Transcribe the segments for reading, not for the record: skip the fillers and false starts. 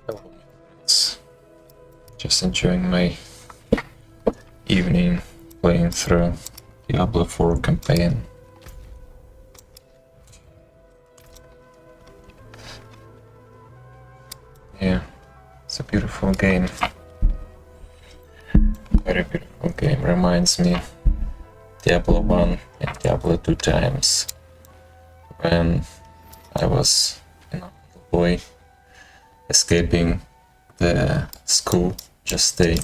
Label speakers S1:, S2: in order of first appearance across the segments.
S1: Hello, friends. Just enjoying my evening playing through Diablo 4 campaign. Yeah, it's a beautiful game. Very beautiful game. Reminds me Diablo 1 and Diablo 2 times when I was, a little boy escaping the school, just staying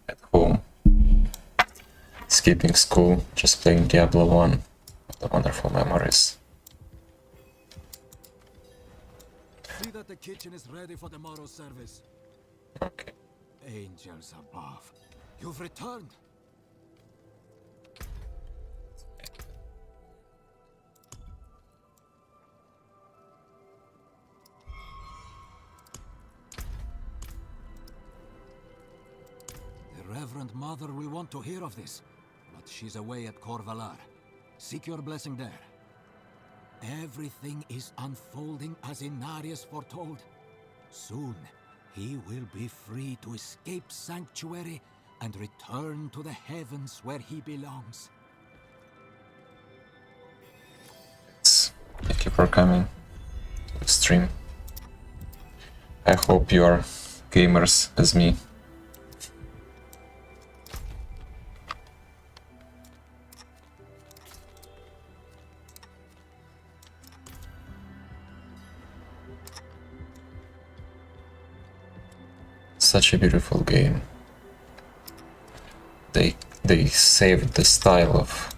S1: at home, skipping school, just playing Diablo 1. The wonderful memories.
S2: See that the kitchen is ready for tomorrow's service.
S1: Okay.
S2: Angels above, you've returned. The Reverend Mother will want to hear of this, but she's away at Corvalar. Seek your blessing there. Everything is unfolding as Inarius foretold. Soon, he will be free to escape Sanctuary and return to the heavens where he belongs.
S1: Thank you for coming to the stream. I hope you are gamers as me. Such a beautiful game. They saved the style of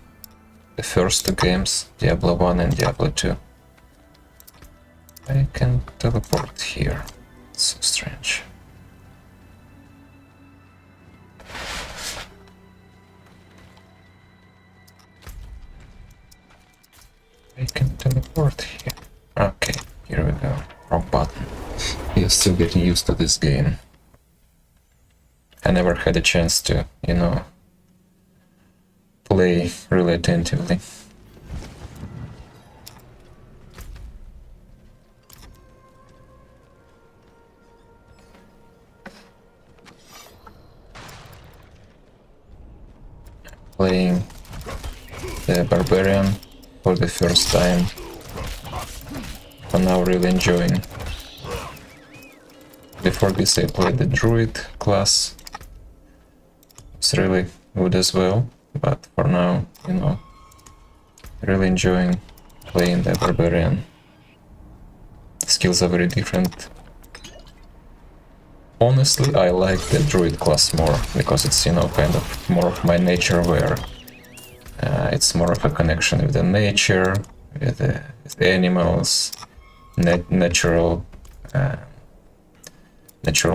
S1: the first two games, Diablo 1 and Diablo 2. I can teleport here. It's so strange. I can teleport here. Okay, here we go. Wrong button. You're still getting used to this game. I never had a chance to, play really attentively. Playing the Barbarian for the first time. For now, really enjoying. Before this I played the Druid class. It's really good as well, but for now, really enjoying playing the Barbarian. Skills are very different. Honestly, I like the Druid class more, because it's, kind of more of my nature, where it's more of a connection with the nature, with the animals, natural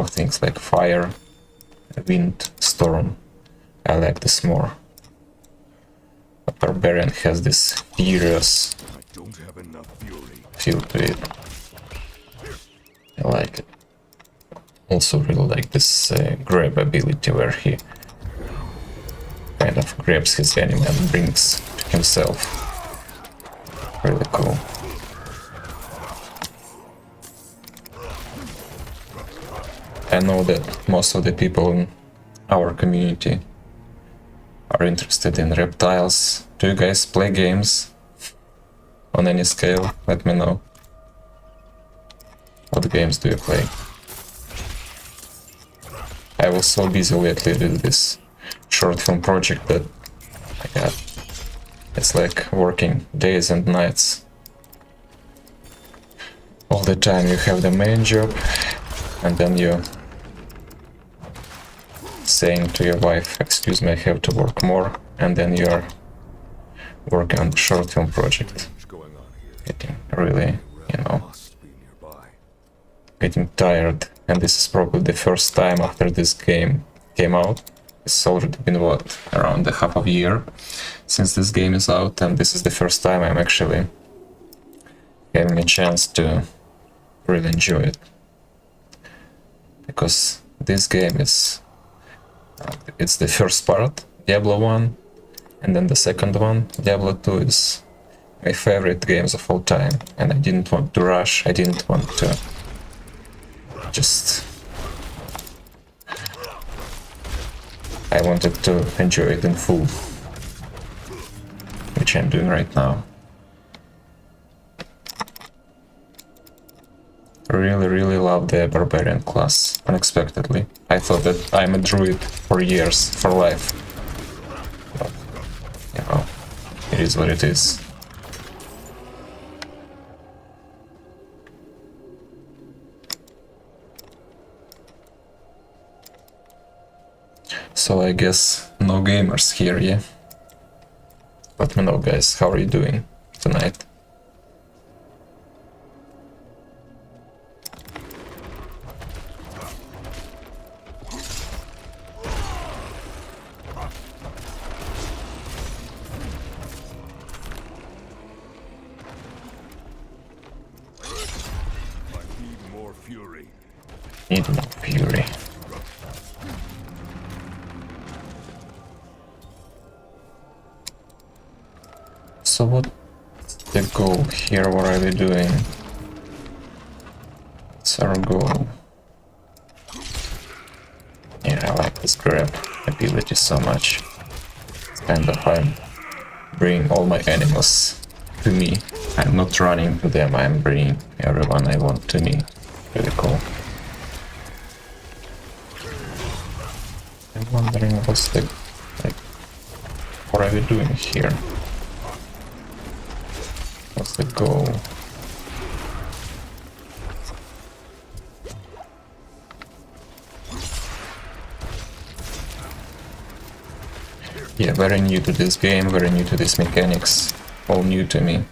S1: things like fire, wind, storm. I like this more. But Barbarian has this furious feel to it. I like it. Also really like this grab ability, where he kind of grabs his enemy and brings to himself. Really cool. I know that most of the people in our community are interested in reptiles. Do you guys play games on any scale? Let me know. What games do you play? I was so busy lately with this short film project that, my god, it's like working days and nights. All the time you have the main job, and then you saying to your wife, excuse me, I have to work more, and then you are working on the short film project. Getting really, getting tired, and this is probably the first time after this game came out. It's already been, around a half of a year since this game is out, and this is the first time I'm actually having a chance to really enjoy it. Because this game is it's the first part, Diablo 1, and then the second one, Diablo 2, is my favorite games of all time, and I didn't want to rush, I didn't want to just I wanted to enjoy it in full, which I'm doing right now. Really love the barbarian class, unexpectedly. I thought that I'm a druid for years, for life. But, you know, it is what it is. So I guess no gamers here, yeah? Let me know, guys, how are you doing tonight? Need more fury. So what's the goal here? What are we doing? What's our goal? Yeah, I like this grab ability so much. It's kind of I'm bringing all my animals to me. I'm not running to them, I'm bringing everyone I want to me. Really cool. I'm wondering what's the, like, what are we doing here? What's the goal? Yeah, very new to this game, very new to these mechanics, all new to me.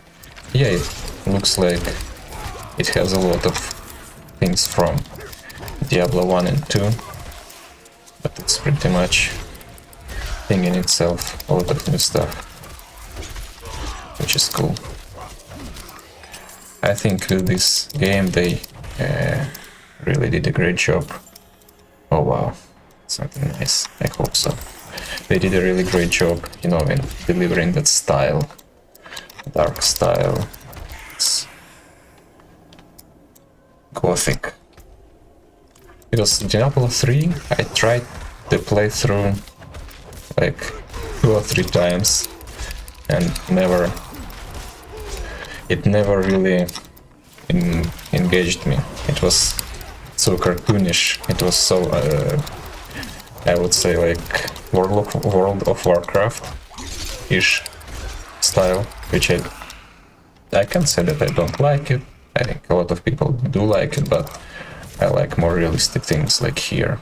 S1: Yeah, it looks like it has a lot of things from Diablo 1 and 2, but it's pretty much thing in itself, a lot of new stuff, which is cool. I think with this game they really did a great job. Oh wow, something nice, I hope so. They did a really great job, you know, in delivering that style, dark style. It's gothic. Because Diablo 3, I tried to play through like 2 or 3 times and it never really engaged me. It was so cartoonish, it was so I would say like World of Warcraft-ish style, which I can't say that I don't like it. I think a lot of people do like it, but I like more realistic things like here.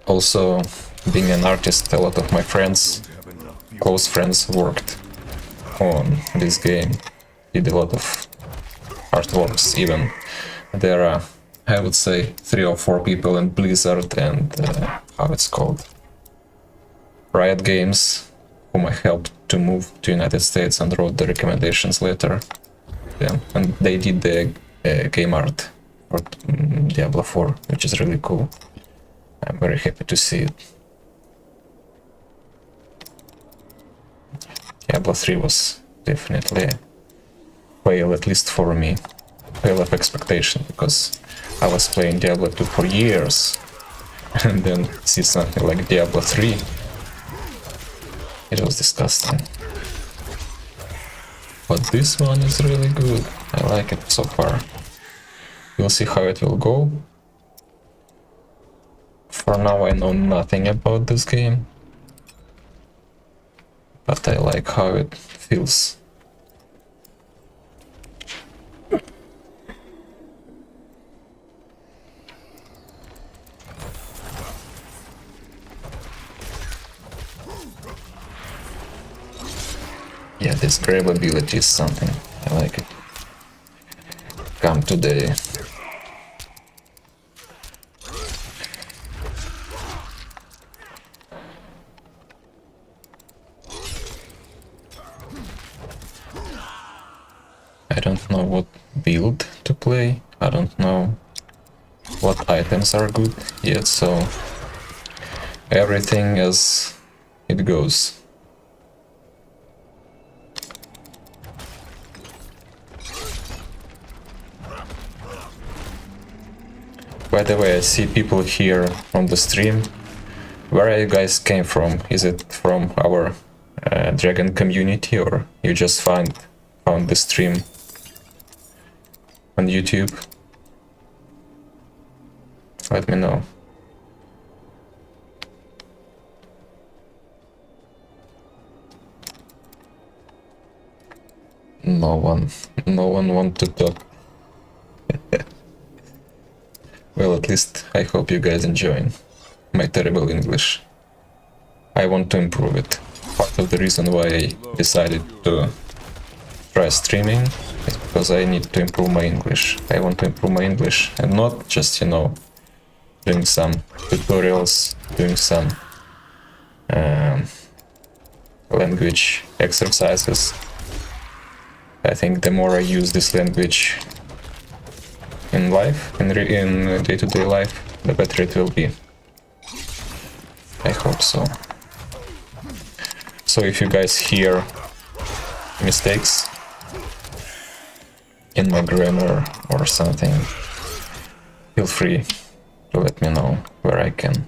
S1: Also, being an artist, a lot of my friends, close friends, worked on this game, did a lot of artworks even. There are, I would say, 3 or 4 people in Blizzard and, how it's called, Riot Games, whom I helped to move to United States and wrote the recommendations letter. Yeah, and they did the game art for Diablo 4, which is really cool. I'm very happy to see it. Diablo 3 was definitely a fail, at least for me. Fail of expectation, because I was playing Diablo 2 for years, and then see something like Diablo 3. It was disgusting. But this one is really good. I like it so far. We'll see how it will go. For now I know nothing about this game, but I like how it feels. Yeah, this grab ability is something. I like it. Come today. I don't know what build to play. I don't know what items are good yet, so everything as it goes. By the way, I see people here on the stream. Where you guys came from? Is it from our Dragon community, or you just found the stream on YouTube? Let me know. No one want to talk. Well, at least I hope you guys enjoying my terrible English. I want to improve it. Part of the reason why I decided to try streaming is because I need to improve my English. I want to improve my English and not just, you know, doing some tutorials, doing some language exercises. I think the more I use this language in life, in day-to-day life, the better it will be. I hope so. So if you guys hear mistakes in my grammar or something, feel free to let me know where I can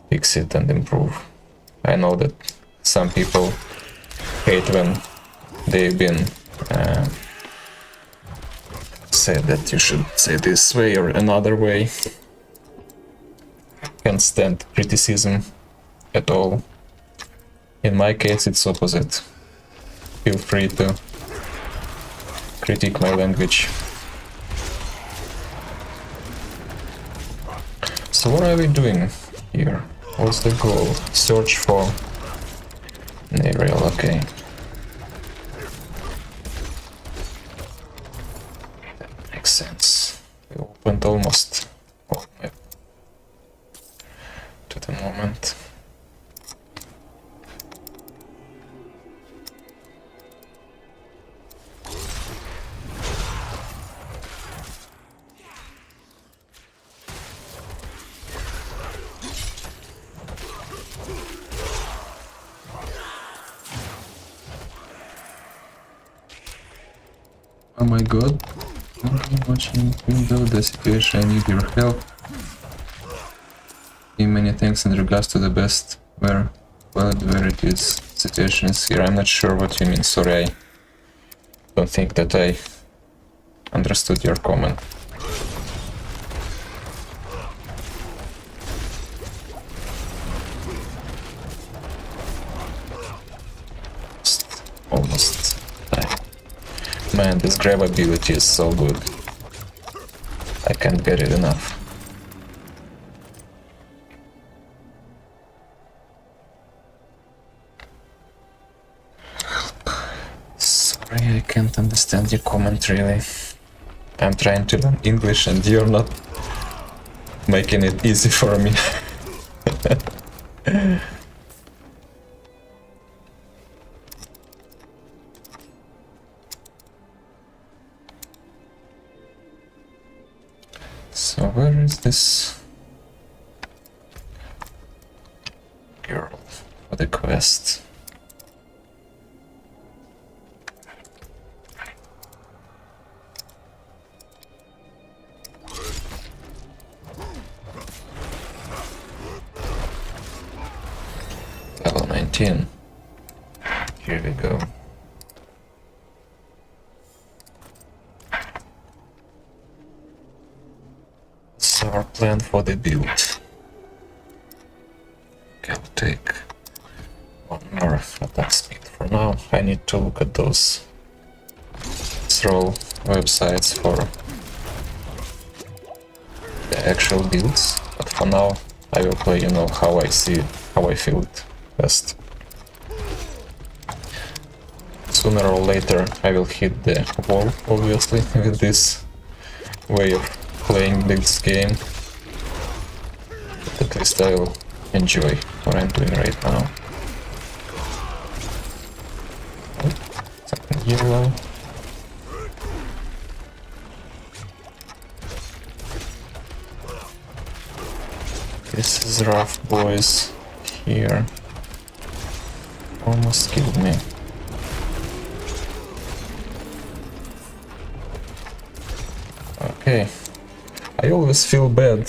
S1: fix it and improve. I know that some people hate when they've been said that you should say this way or another way. Can't stand criticism at all. In my case, it's opposite. Feel free to critique my language. So what are we doing here? What's the goal? Search for Nariel, okay. That makes sense. We opened almost all map to the moment. Oh my god, I'm watching window the situation, I need your help. Many thanks in regards to the best where it is situations here. I'm not sure what you mean, sorry, I don't think that I understood your comment. Almost died. Man, this grab ability is so good. I can't get it enough. Sorry, I can't understand your comment really. I'm trying to learn English and you're not making it easy for me. So where is this girl for the quest? Level 19. Here we go. Our plan for the build. Okay, I'll take 1 more attack speed for now. I need to look at those troll websites for the actual builds, but for now I will play, you know, how I see it, how I feel it best. Sooner or later I will hit the wall, obviously, with this way of playing this game, but at least I will enjoy what I'm doing right now. Oh, something yellow. This is rough, boys. Here. Almost killed me. Okay. I always feel bad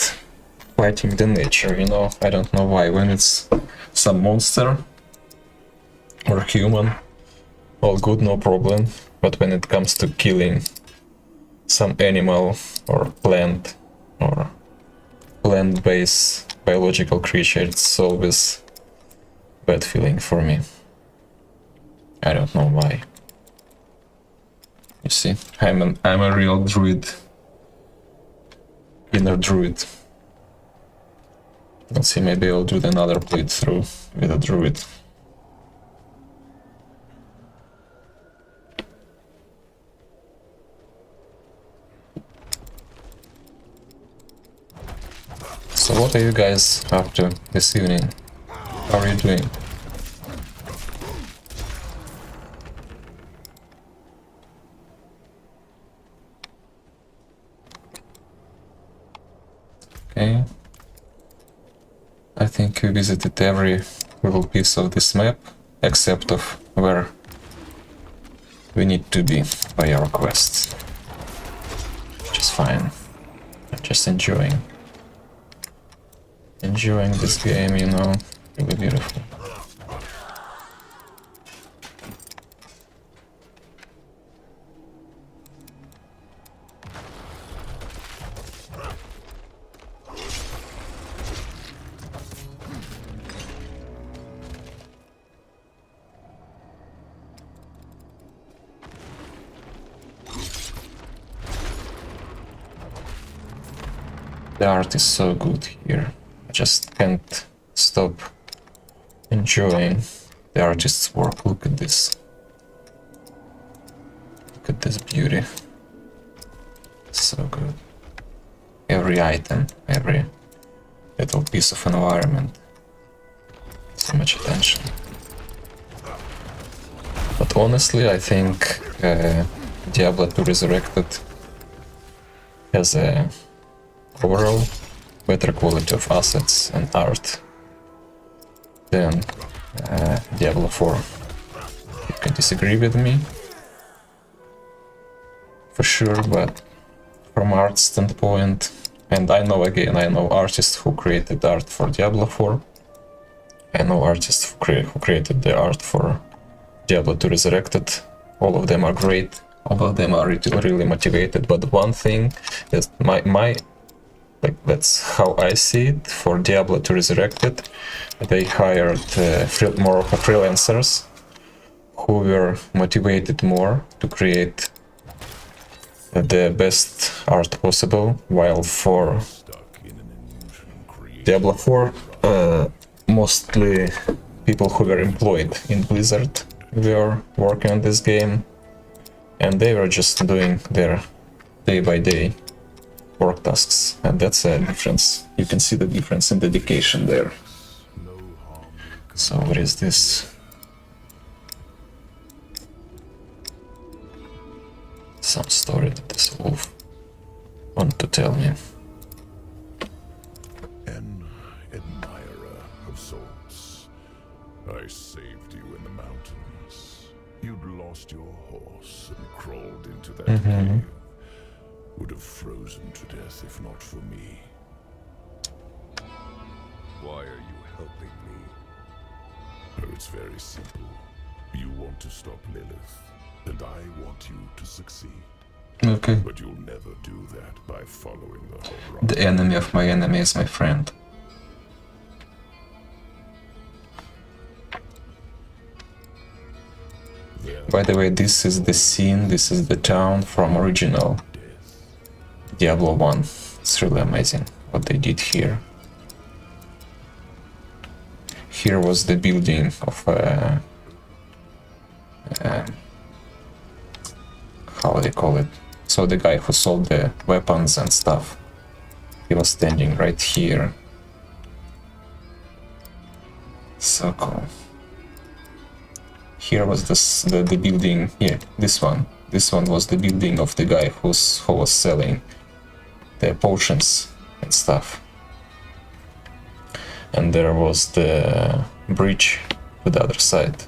S1: fighting the nature, you know, I don't know why. When it's some monster or human, all good, no problem. But when it comes to killing some animal or plant-based biological creature, it's always bad feeling for me. I don't know why. You see, I'm a real druid. Inner druid. Let's see, maybe I'll do another playthrough with a druid. So what are you guys up to this evening? How are you doing? Okay. I think we visited every little piece of this map, except of where we need to be by our quest. Which is fine. I'm just enjoying this game, you know, really beautiful. The art is so good here. I just can't stop enjoying the artist's work. Look at this. Look at this beauty. So good. Every item, every little piece of environment. So much attention. But honestly, I think Diablo 2 Resurrected has a overall better quality of assets and art than Diablo 4. You can disagree with me, for sure, but from art standpoint, and I know artists who created art for Diablo 4, I know artists who created the art for Diablo 2 Resurrected, all of them are great, all of them are really motivated, but one thing is that's how I see it. For Diablo 2 Resurrected, they hired more of a freelancers who were motivated more to create the best art possible, while for Diablo 4, mostly people who were employed in Blizzard were working on this game, and they were just doing their day-by-day work tasks, and that's a difference. You can see the difference in dedication there. So what is this? Some story that this wolf wanted to tell me.
S3: An admirer of sorts. I saved you in the mountains. You'd lost your horse and crawled into that cave. Would have frozen to death if not for me. Why are you helping me? Oh, it's very simple. You want to stop Lilith, and I want you to succeed.
S1: Okay.
S3: But you'll never do that by following the horizon.
S1: The enemy of my enemy is my friend. By the way, this is the scene, this is the town from original Diablo 1. It's really amazing what they did here. Here was the building of how do they call it? So the guy who sold the weapons and stuff, he was standing right here. So cool. Here was the building, yeah, this one. This one was the building of the guy who was selling the potions and stuff. And there was the bridge to the other side.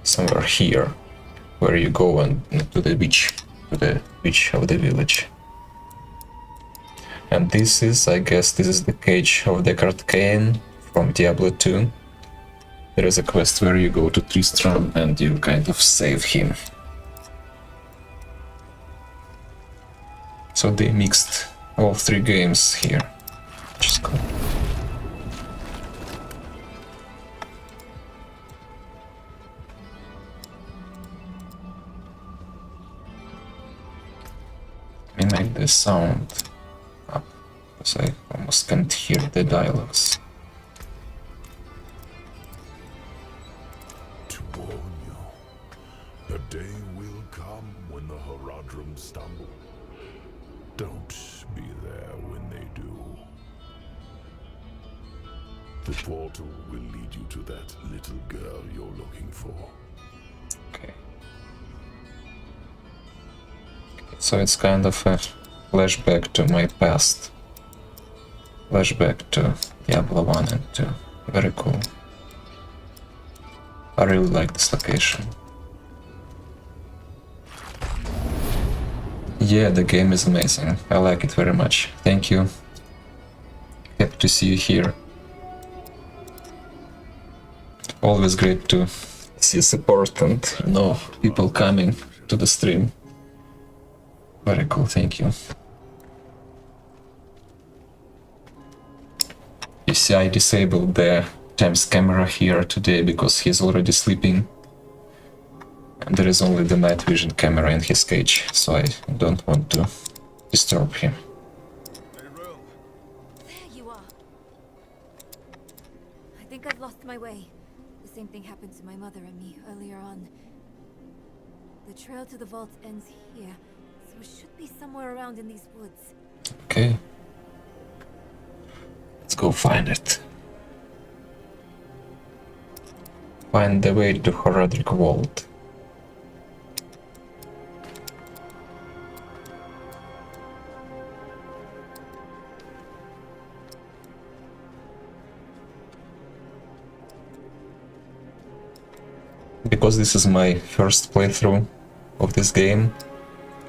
S1: Somewhere here, where you go and to the beach of the village. And this is, I guess, this is the cage of Deckard Cain from Diablo 2. There is a quest where you go to Tristram and you kind of save him. So they mixed all 3 games here, which is cool. Let me make the sound up, because I almost can't hear the dialogues.
S3: To warn you, a day will come when the Horadrim stumble. Don't be there when they do. The portal will lead you to that little girl you're looking for.
S1: Okay. So it's kind of a flashback to my past. Flashback to Diablo 1 and 2. Very cool. I really like this location. Yeah, the game is amazing. I like it very much. Thank you. Happy to see you here. Always great to see support and, you know, people coming to the stream. Very cool, thank you. You see, I disabled the James camera here today because he's already sleeping. And there is only the night vision camera in his cage, so I don't want to disturb him.
S4: There you are. I think I've lost my way. The same thing happened to my mother and me earlier on. The trail to the vault ends here, so it should be somewhere around in these woods.
S1: Okay. Let's go find it. Find the way to Horadric Vault. Because this is my first playthrough of this game,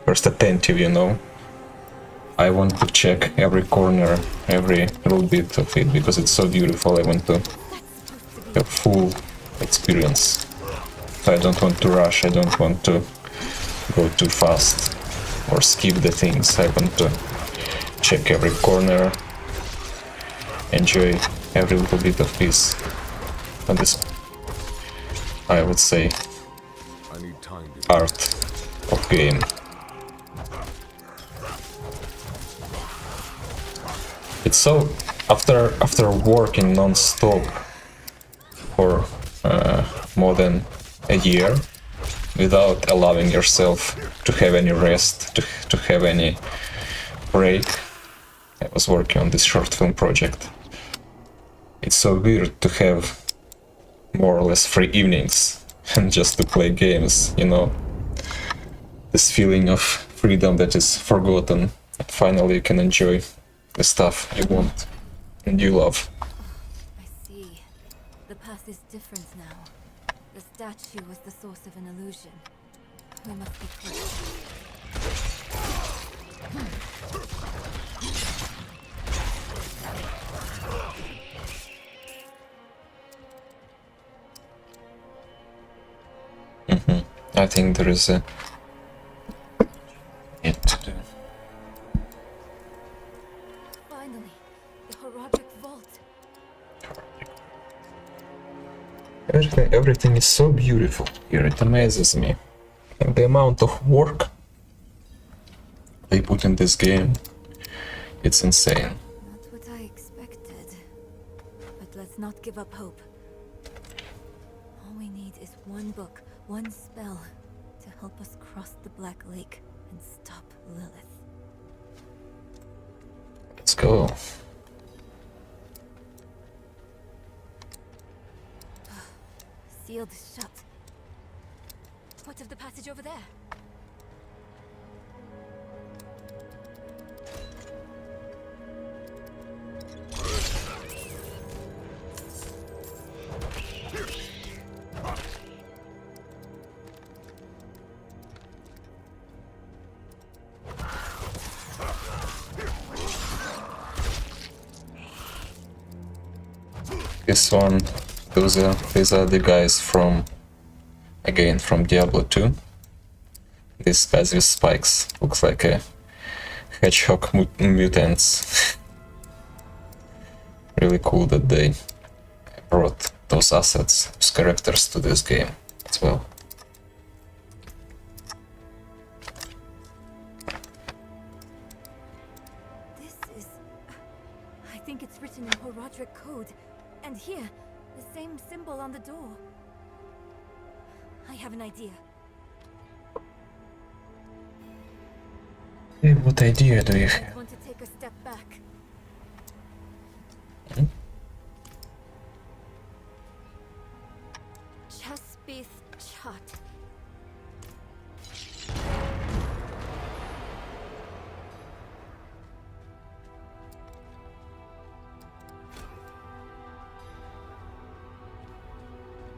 S1: first attentive, you know, I want to check every corner, every little bit of it, because it's so beautiful. I want to have full experience. So I don't want to rush, I don't want to go too fast or skip the things. I want to check every corner, enjoy every little bit of this. And this, I would say, art of game. It's so, after working non-stop for more than a year without allowing yourself to have any rest, to have any break, I was working on this short film project. It's so weird to have more or less free evenings and just to play games, you know, this feeling of freedom that is forgotten, and finally you can enjoy the stuff you want and you love.
S4: I see. The past is different now. The statue was the source of an illusion. We must be close.
S1: I think there is a yet to do.
S4: Finally, the Horadric Vault.
S1: Everything is so beautiful here, it amazes me. And the amount of work they put in this game, it's insane.
S4: Not what I expected. But let's not give up hope. All we need is one book, one spell, to help us cross the Black Lake and stop Lilith.
S1: Let's go.
S4: Sealed shut. What of the passage over there?
S1: this one. These are the guys from, again, from Diablo 2. These guys with spikes. Looks like a hedgehog mutants. Really cool that they brought those assets, those characters to this game as well.
S4: This is... I think it's written in Horadric code. And here, the same symbol on the door. I have an idea.
S1: Hey, what idea do you
S4: I
S1: have?
S4: want to take a step back. Chespith Chat.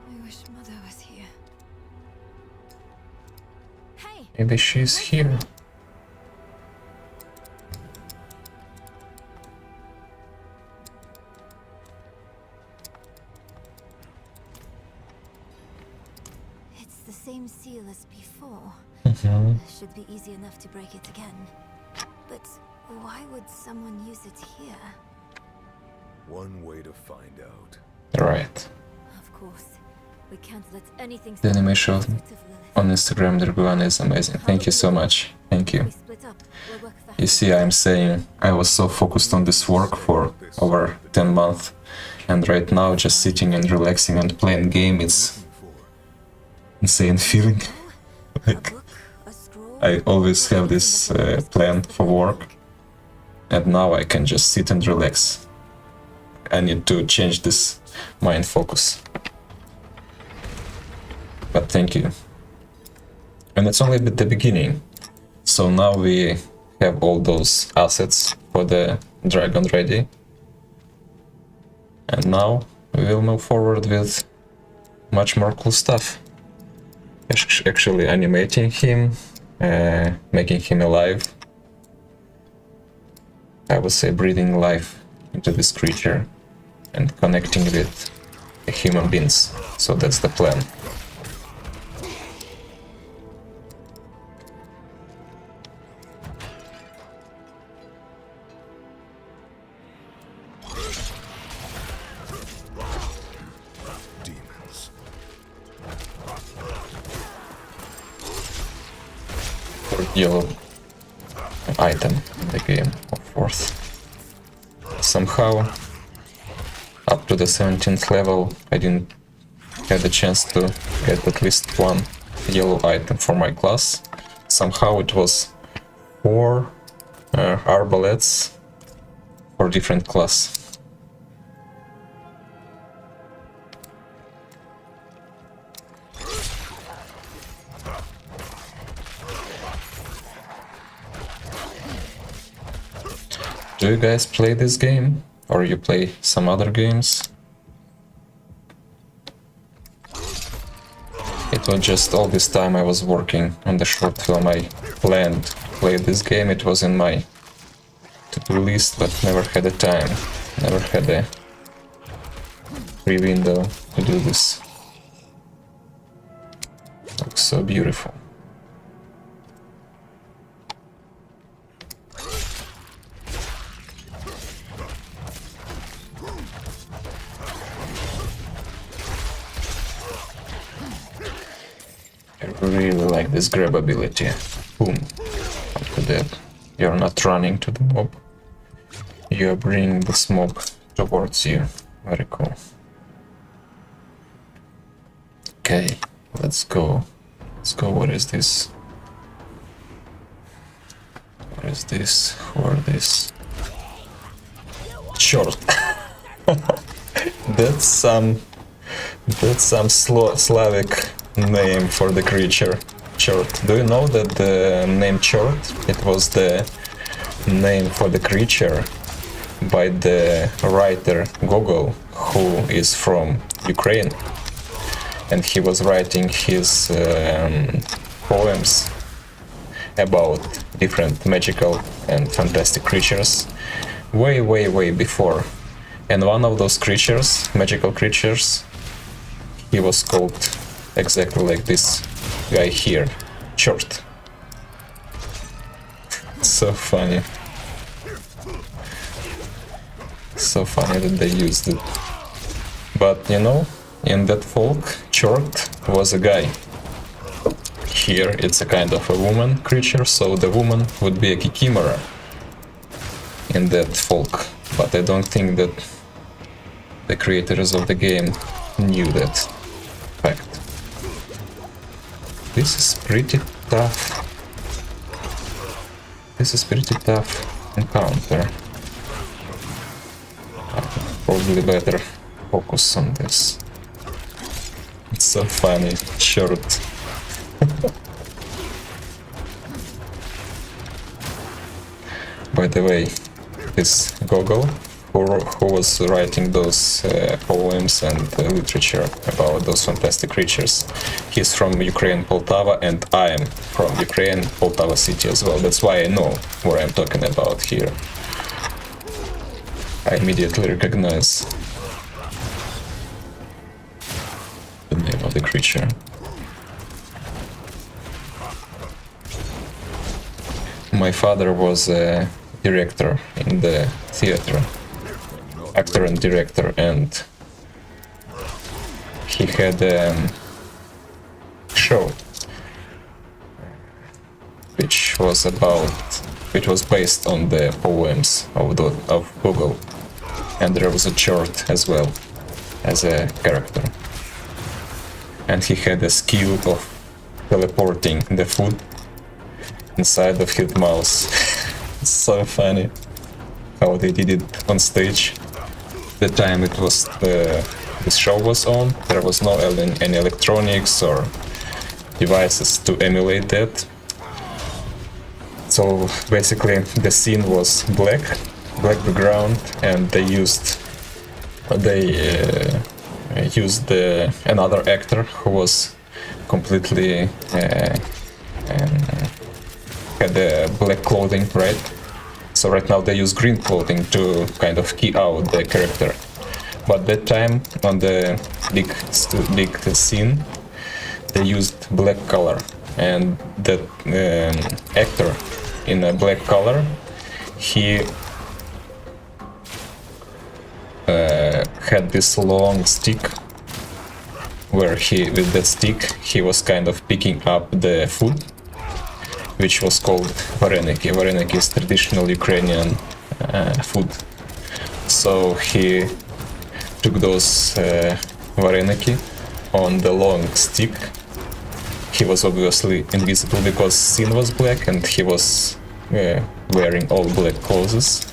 S4: I wish Mother was here. Hey!
S1: Maybe she's here.
S4: It's the same seal as before. Should be easy enough to break it again. But why would someone use it here?
S3: One way to find out.
S1: Right.
S4: Of course. We can't let anything
S1: The animation
S4: stop the pursuit of Lilith.
S1: on Instagram, Draguan, is amazing. Thank you so much. Thank you.
S4: We split up. We'll work fast.
S1: You see, I'm saying I was so focused on this work for over 10 months, and right now just sitting and relaxing and playing game, it's insane feeling.
S4: A
S1: Like,
S4: book, a scroll,
S1: I always have this plan for work, and now I can just sit and relax. I need to change this mind focus. But thank you. And it's only the beginning. So now we have all those assets for the dragon ready. And now we will move forward with much more cool stuff. Actually animating him, making him alive. I would say breathing life into this creature and connecting with the human beings. So that's the plan.
S3: Demons.
S1: Yellow item in the game, of course. Somehow, up to the 17th level, I didn't have the chance to get at least one yellow item for my class. Somehow it was 4 arbalets for different class. Do you guys play this game? Or you play some other games? It was just all this time I was working on the short film. I planned to play this game. It was in my to-do list, but never had the time. Never had a free window to do this. Looks so beautiful. I really like this grab ability. Boom. After that, you're not running to the mob. You're bringing this mob towards you. Very cool. Okay, let's go. Let's go. What is this? What is this? Who are this? Short. That's some Slavic name for the creature. Chort. Do you know that the name Chort, it was the name for the creature by the writer Gogol, who is from Ukraine, and he was writing his poems about different magical and fantastic creatures way before And one of those creatures, magical creatures, he was called exactly like this guy here, Chort. So funny. So funny that they used it. But you know, in that folk, Chort was a guy. Here it's a kind of a woman creature, so the woman would be a Kikimora in that folk. But I don't think that the creators of the game knew that fact. This is pretty tough. This is pretty tough encounter. Probably better focus on this. It's so funny, short. By the way, this Gogol, who was writing those poems and literature about those fantastic creatures, he's from Ukraine, Poltava, and I am from Ukraine, Poltava city as well. That's why I know what I'm talking about here. I immediately recognize the name of the creature. My father was a director in the theater, actor and director, and he had a show which was based on the poems of Google, and there was a Chort as well as a character, and he had a skill of teleporting the food inside of his mouth. It's so funny how they did it on stage. The time it was the show was on, there was no any electronics or devices to emulate that. So basically the scene was black background, and they used another actor who was completely had black clothing, right? So right now they use green clothing to kind of key out the character. But that time on the big scene, they used black color, and that actor in a black color, he had this long stick, where with that stick he was kind of picking up the food, which was called vareniki. Vareniki is traditional Ukrainian food. So he took those vareniki on the long stick. He was obviously invisible because scene was black, and he was wearing all black clothes.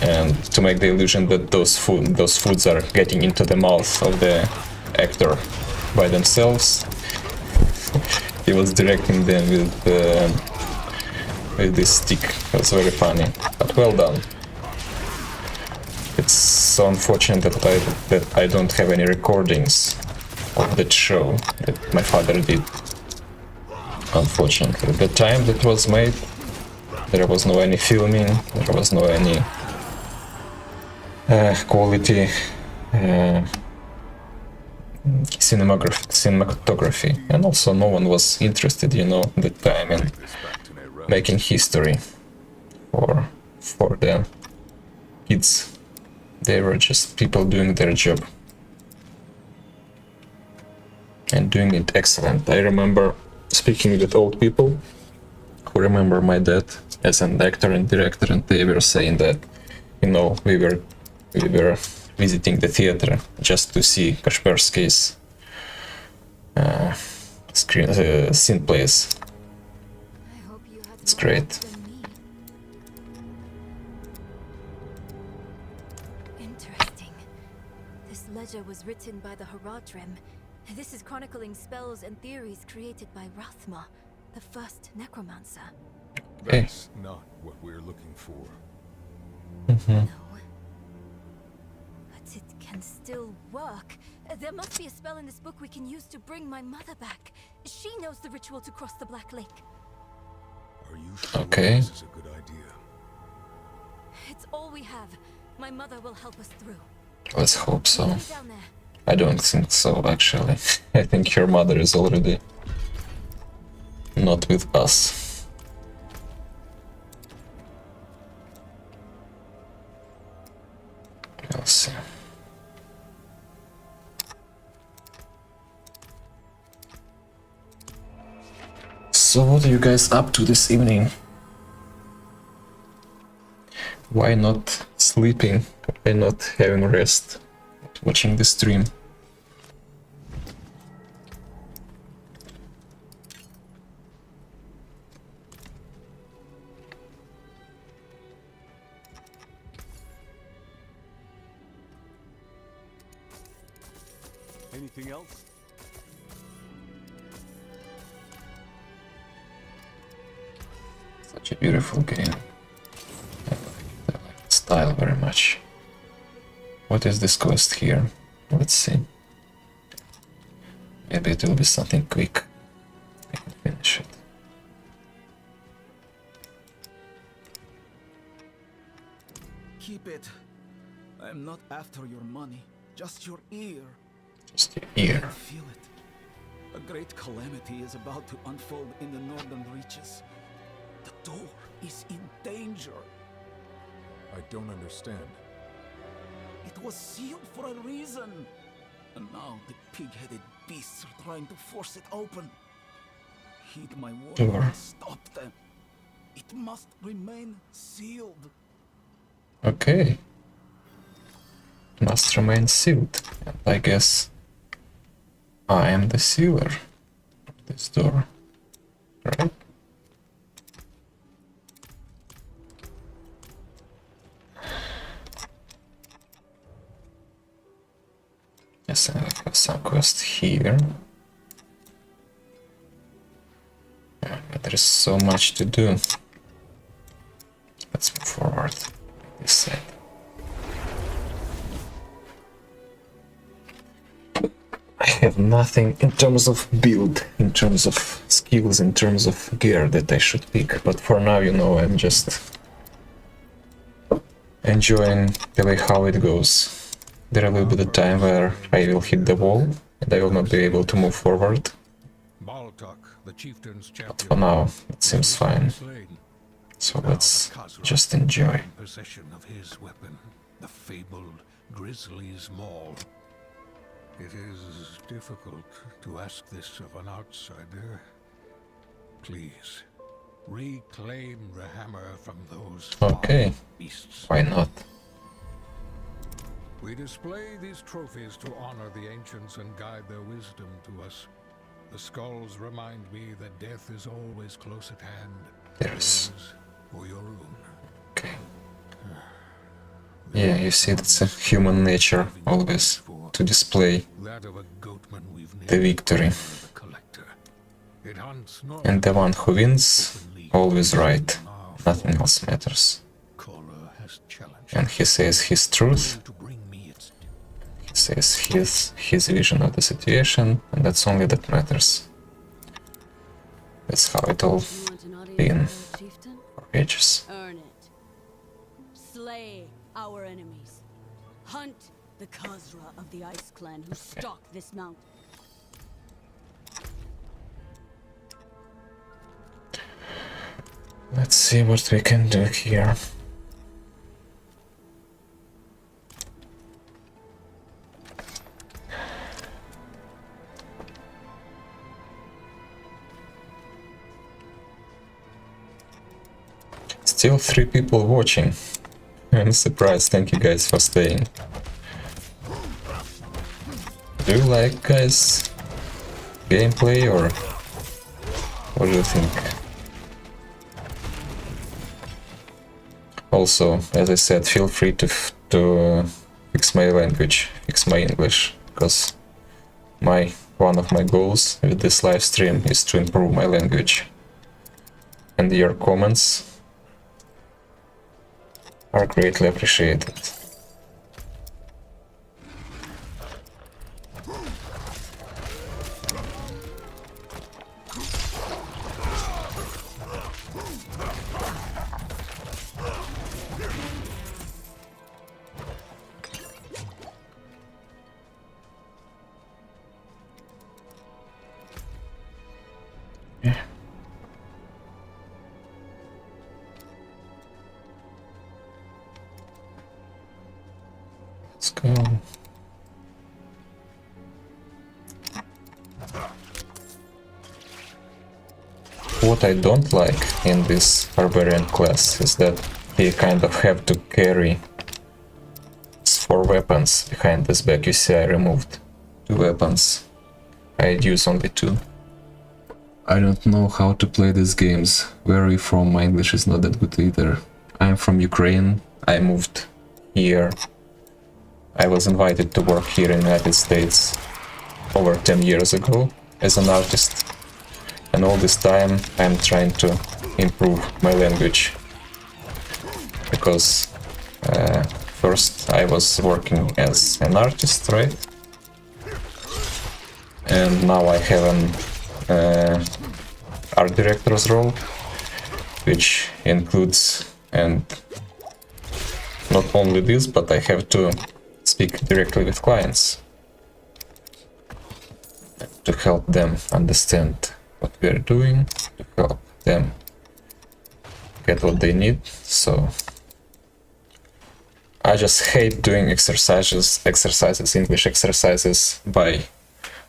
S1: And to make the illusion that those foods are getting into the mouth of the actor by themselves, he was directing them with this stick. It was very funny, but well done. It's so unfortunate that I don't have any recordings of that show that my father did. Unfortunately, at the time that was made, there was no any filming, there was no any quality cinematography, and also no one was interested, you know, at the time in making history for the kids. They were just people doing their job and doing it excellent. I remember speaking with old people who remember my dad as an actor and director, and they were saying that, you know, we were visiting the theater just to see Kaspersky's scene plays. It's great.
S4: Interesting. This ledger was written by the Haradrim. This is chronicling spells and theories created by Rathma, the first necromancer.
S3: That's not what we're looking for.
S4: No. But it can still work. There must be a spell in this book we can use to bring my mother back. She knows the ritual to cross the Black Lake.
S3: Are you sure
S1: Okay.
S3: this is a good idea?
S4: It's all we have. My mother will help us through.
S1: Let's hope so.
S4: Meet me down there.
S1: I don't think so, actually. I think your mother is already not with us. We'll see. So what are you guys up to this evening? Why not sleeping? Why not having rest? Watching the stream?
S5: Anything else?
S1: Such a beautiful game. I like the style very much. What is this quest here? Let's see. Maybe it will be something quick. I can finish it.
S6: Keep it. I am not after your money, just your ear.
S1: Just your ear.
S6: I feel it. A great calamity is about to unfold in the northern reaches. The door is in danger.
S5: I don't understand.
S6: It was sealed for a reason. And now the pig-headed beasts are trying to force it open. Heed my warning
S1: Door.
S6: and stop them. It must remain sealed.
S1: Okay. Must remain sealed. And I guess I am the sealer of this door. Right? Yes, I have some quest here. Yeah, but there is so much to do. Let's move forward. This side. I have nothing in terms of build, in terms of skills, in terms of gear that I should pick. But for now, you know, I'm just enjoying the way how it goes. There will be the time where I will hit the wall and I will not be able to move forward. But for now, it seems fine. So let's just enjoy.
S7: Possession of his weapon, the fabled Grizzly's Maul. It is difficult to ask this of an outsider. Please, reclaim the hammer from those
S1: Okay,
S7: beasts.
S1: why not?
S7: We display these trophies to honor the ancients and guide their wisdom to us. The skulls remind me that death is always close at hand.
S1: There's...
S7: Yours or your own.
S1: Okay. Yeah, you see, that's a human nature, always, to display
S7: That of a goatman we've
S1: the victory.
S7: the collector. It hunts not
S1: And the one who wins, always right. Nothing else matters.
S7: Caller has challenged
S1: And he says his truth,
S7: to bring me its
S1: he says his vision of the situation, and that's only that matters. That's how it all
S8: You want an audience
S1: been
S8: with the chieftain?
S1: for ages.
S8: Earn it. Slay our enemies. Hunt the Khazra of the Ice Clan who stalk this mountain.
S1: Let's see what we can do here. Still 3 people watching. I'm surprised, thank you guys for staying. Do you like, guys, gameplay, or what do you think? Also, as I said, feel free to fix my language, fix my English, because one of my goals with this live stream is to improve my language. And your comments are greatly appreciated. Let's go. What I don't like in this barbarian class is that he kind of have to carry 4 weapons behind this back. You see I removed 2 weapons. I'd use only 2. I don't know how to play these games. Where are you from? My English is not that good either. I'm from Ukraine. I moved here. I was invited to work here in the United States over 10 years ago as an artist. And all this time I'm trying to improve my language. Because first I was working as an artist, right? And now I have an art director's role, which includes, and not only this, but I have to speak directly with clients to help them understand what we are doing, to help them get what they need. So I just hate doing exercises, English exercises by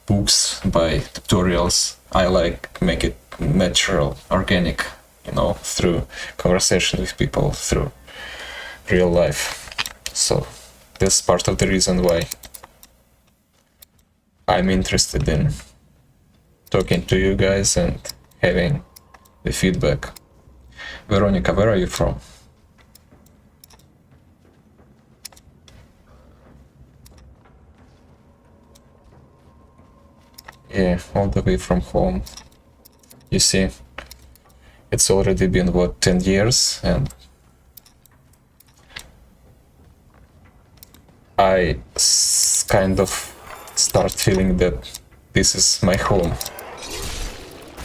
S1: books, by tutorials. I like make it natural, organic, you know, through conversation with people, through real life. So that's part of the reason why I'm interested in talking to you guys and having the feedback. Veronica, where are you from? Yeah, all the way from home. You see, it's already been, what, 10 years, and I kind of start feeling that this is my home.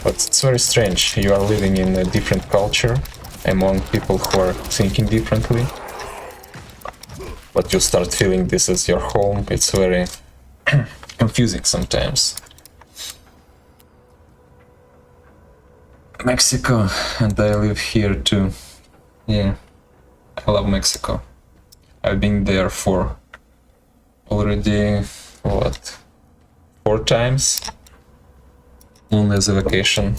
S1: But it's very strange. You are living in a different culture, among people who are thinking differently, but you start feeling this as your home. It's very confusing sometimes. Mexico, and I live here too. Yeah, I love Mexico. I've been there for already, what, 4 times? Only as a vacation.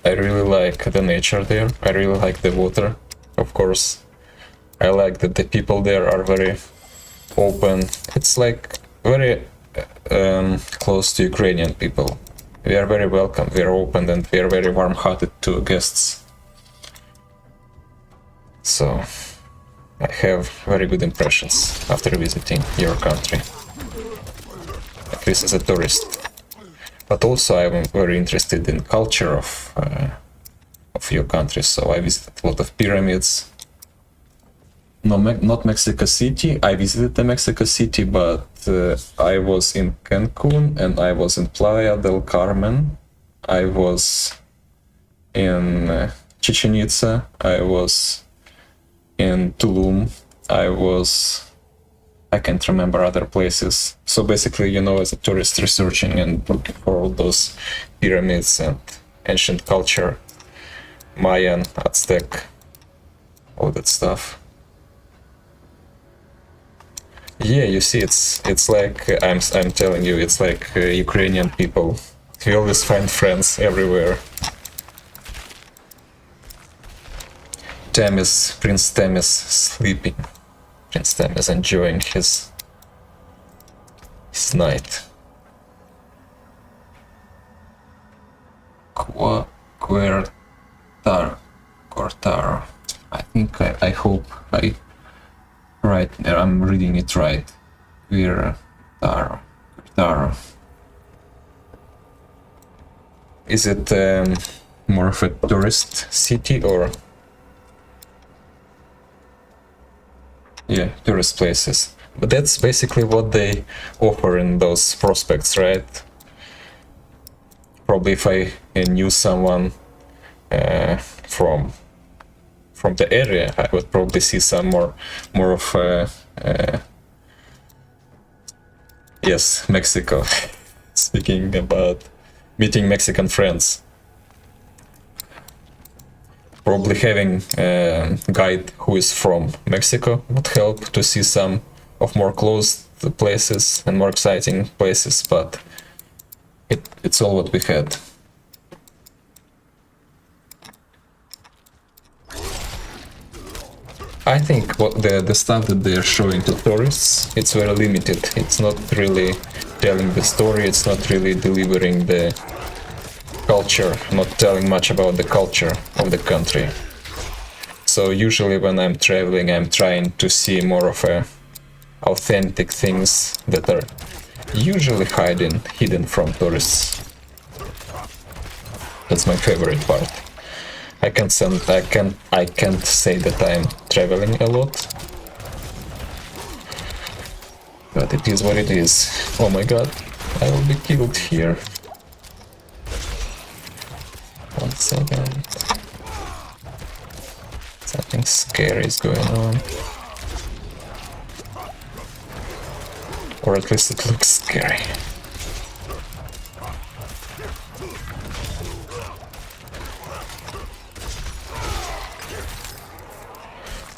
S1: I really like the nature there. I really like the water, of course. I like that the people there are very open. It's like very close to Ukrainian people. We are very welcome, we are open, and we are very warm-hearted to guests. So I have very good impressions after visiting your country, at least as a tourist. But also I'm very interested in culture of your country, so I visited a lot of pyramids. No, not Mexico City. I visited the Mexico City, but I was in Cancun and I was in Playa del Carmen. I was in Chichen Itza. I was in Tulum. I can't remember other places. So basically, you know, as a tourist researching and looking for all those pyramids and ancient culture, Mayan, Aztec, all that stuff. Yeah, you see, it's like I'm telling you, it's like Ukrainian people. We always find friends everywhere. Prince Temis sleeping. Prince Temis enjoying his night. Quartar. I think I hope I. Right, I'm reading it right. Quartar. Is it more of a tourist city or? Yeah, tourist places. But that's basically what they offer in those prospects, right? Probably if I knew someone from the area, I would probably see some more of yes, Mexico. Speaking about meeting Mexican friends. Probably having a guide who is from Mexico would help to see some of more closed places and more exciting places, but it's all what we had. I think what the stuff that they are showing to tourists, it's very limited. It's not really telling the story, it's not really delivering the culture, not telling much about the culture of the country. So usually when I'm traveling, I'm trying to see more of authentic things that are usually hidden from tourists. That's my favorite part. I can't say that I'm traveling a lot, but it is what it is. Oh my god, I will be killed here. 1 second. Something scary is going on. Or at least it looks scary.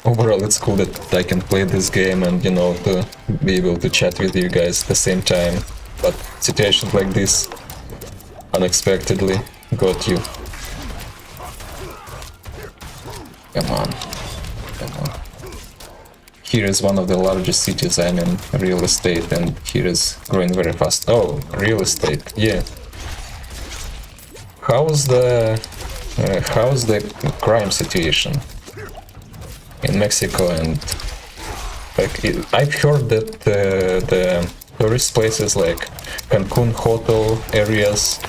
S1: Overall, it's cool that I can play this game and, you know, to be able to chat with you guys at the same time. But situations like this unexpectedly got you. Come on. Come on. Here is one of the largest cities. I'm in real estate and here is growing very fast. Oh, real estate, yeah. How's the crime situation in Mexico? And like I've heard that the tourist places like Cancun hotel areas,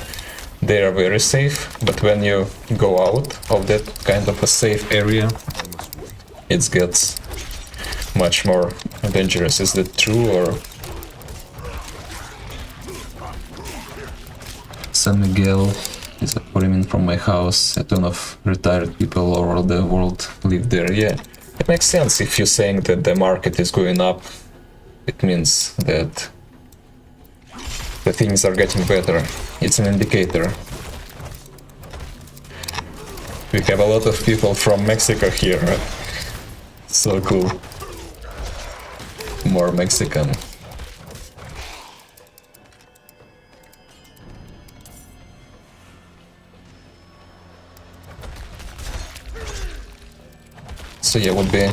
S1: they are very safe, but when you go out of that kind of a safe area, it gets much more dangerous. Is that true, or? San Miguel is a 40 minutes from my house. A ton of retired people all over the world live there. Yeah, it makes sense. If you're saying that the market is going up, it means that the things are getting better. It's an indicator. We have a lot of people from Mexico here, right? So cool. More Mexican. So yeah, it would be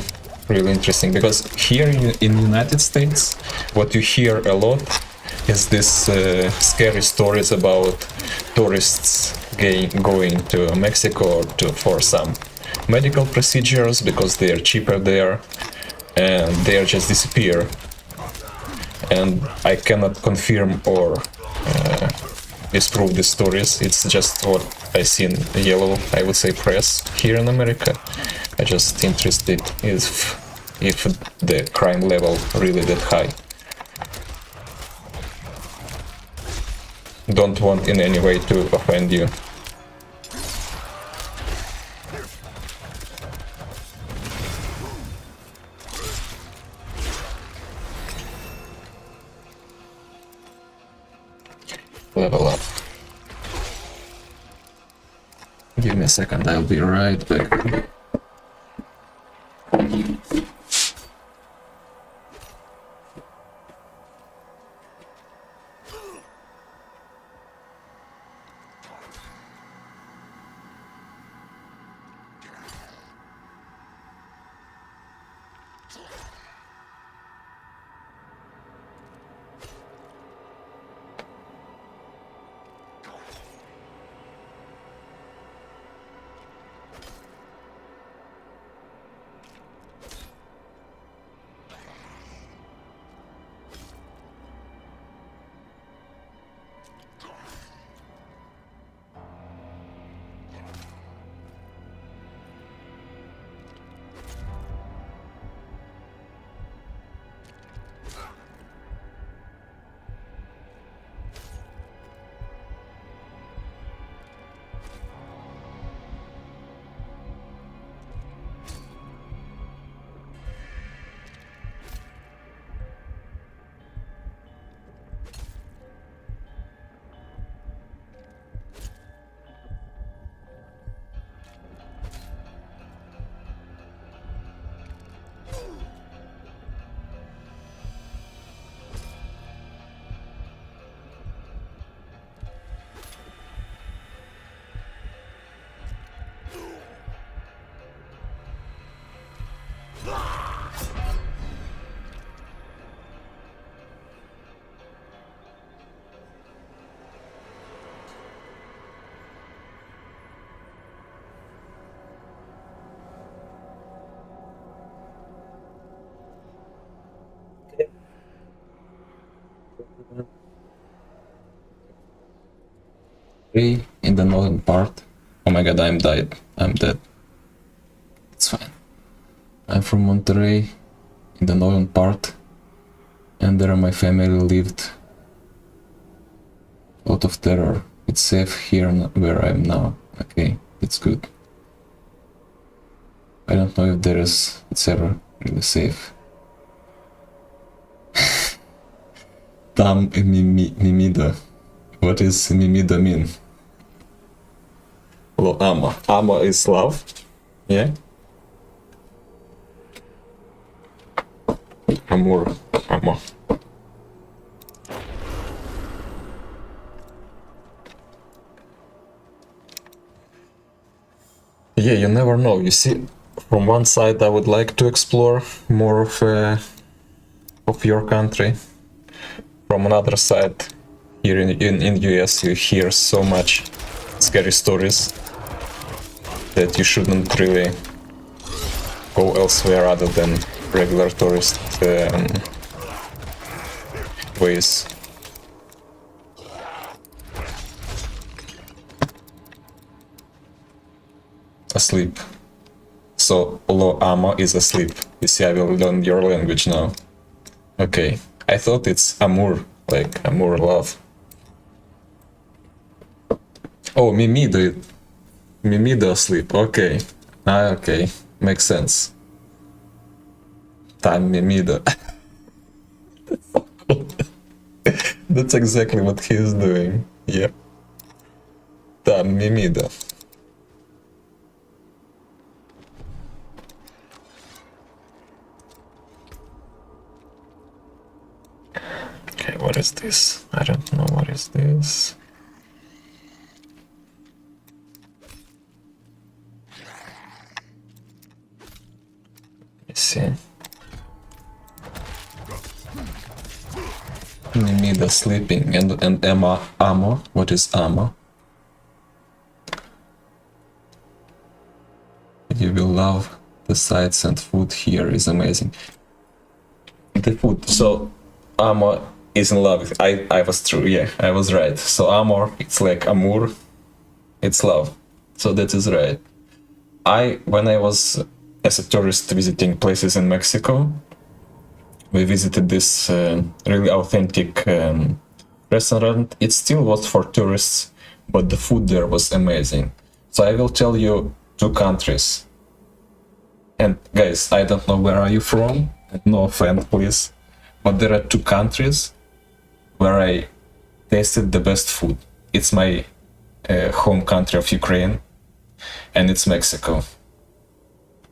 S1: really interesting, because here in the United States, what you hear a lot is this scary stories about tourists going to Mexico for some medical procedures because they are cheaper there, and they just disappear. And I cannot confirm or disprove these stories. It's just what I see in yellow, I would say, press here in America. I just interested if the crime level really that high. Don't want in any way to offend you. Level up. Give me a second, I'll be right back. Monterey in the northern part. Oh my god, I'm dead. I'm dead. It's fine. I'm from Monterey in the northern part, and there my family lived. Out of terror. It's safe here where I am now. Okay, it's good. I don't know if it's ever really safe. Tam Mimida. What does Mimida mean? Well, Ama. Ama is love. Yeah. Amor. Ama. Yeah, you never know. You see, from one side I would like to explore more of your country. From another side, here in US you hear so much scary stories that you shouldn't really go elsewhere other than regular tourist ways. Asleep. So Lo Ama is asleep. You see, I will learn your language now. Okay. I thought it's Amur, like Amur love. Oh, Mimida. Mimida asleep. Okay. Okay. Makes sense. Time Mimida. That's exactly what he is doing. Yep. Time Mimida. Okay, what is this? I don't know what is this. Let's see. Mimida sleeping and Emma Amo. What is Amo? You will love the sights and food here is amazing. The food. So Amo is in love. I was true. Yeah, I was right. So Amor, it's like Amur. It's love. So that is right. When I was as a tourist visiting places in Mexico, we visited this really authentic restaurant. It still was for tourists, but the food there was amazing. So I will tell you 2 countries. And guys, I don't know where are you from. No offense, please. But there are 2 countries where I tasted the best food. It's my home country of Ukraine, and it's Mexico.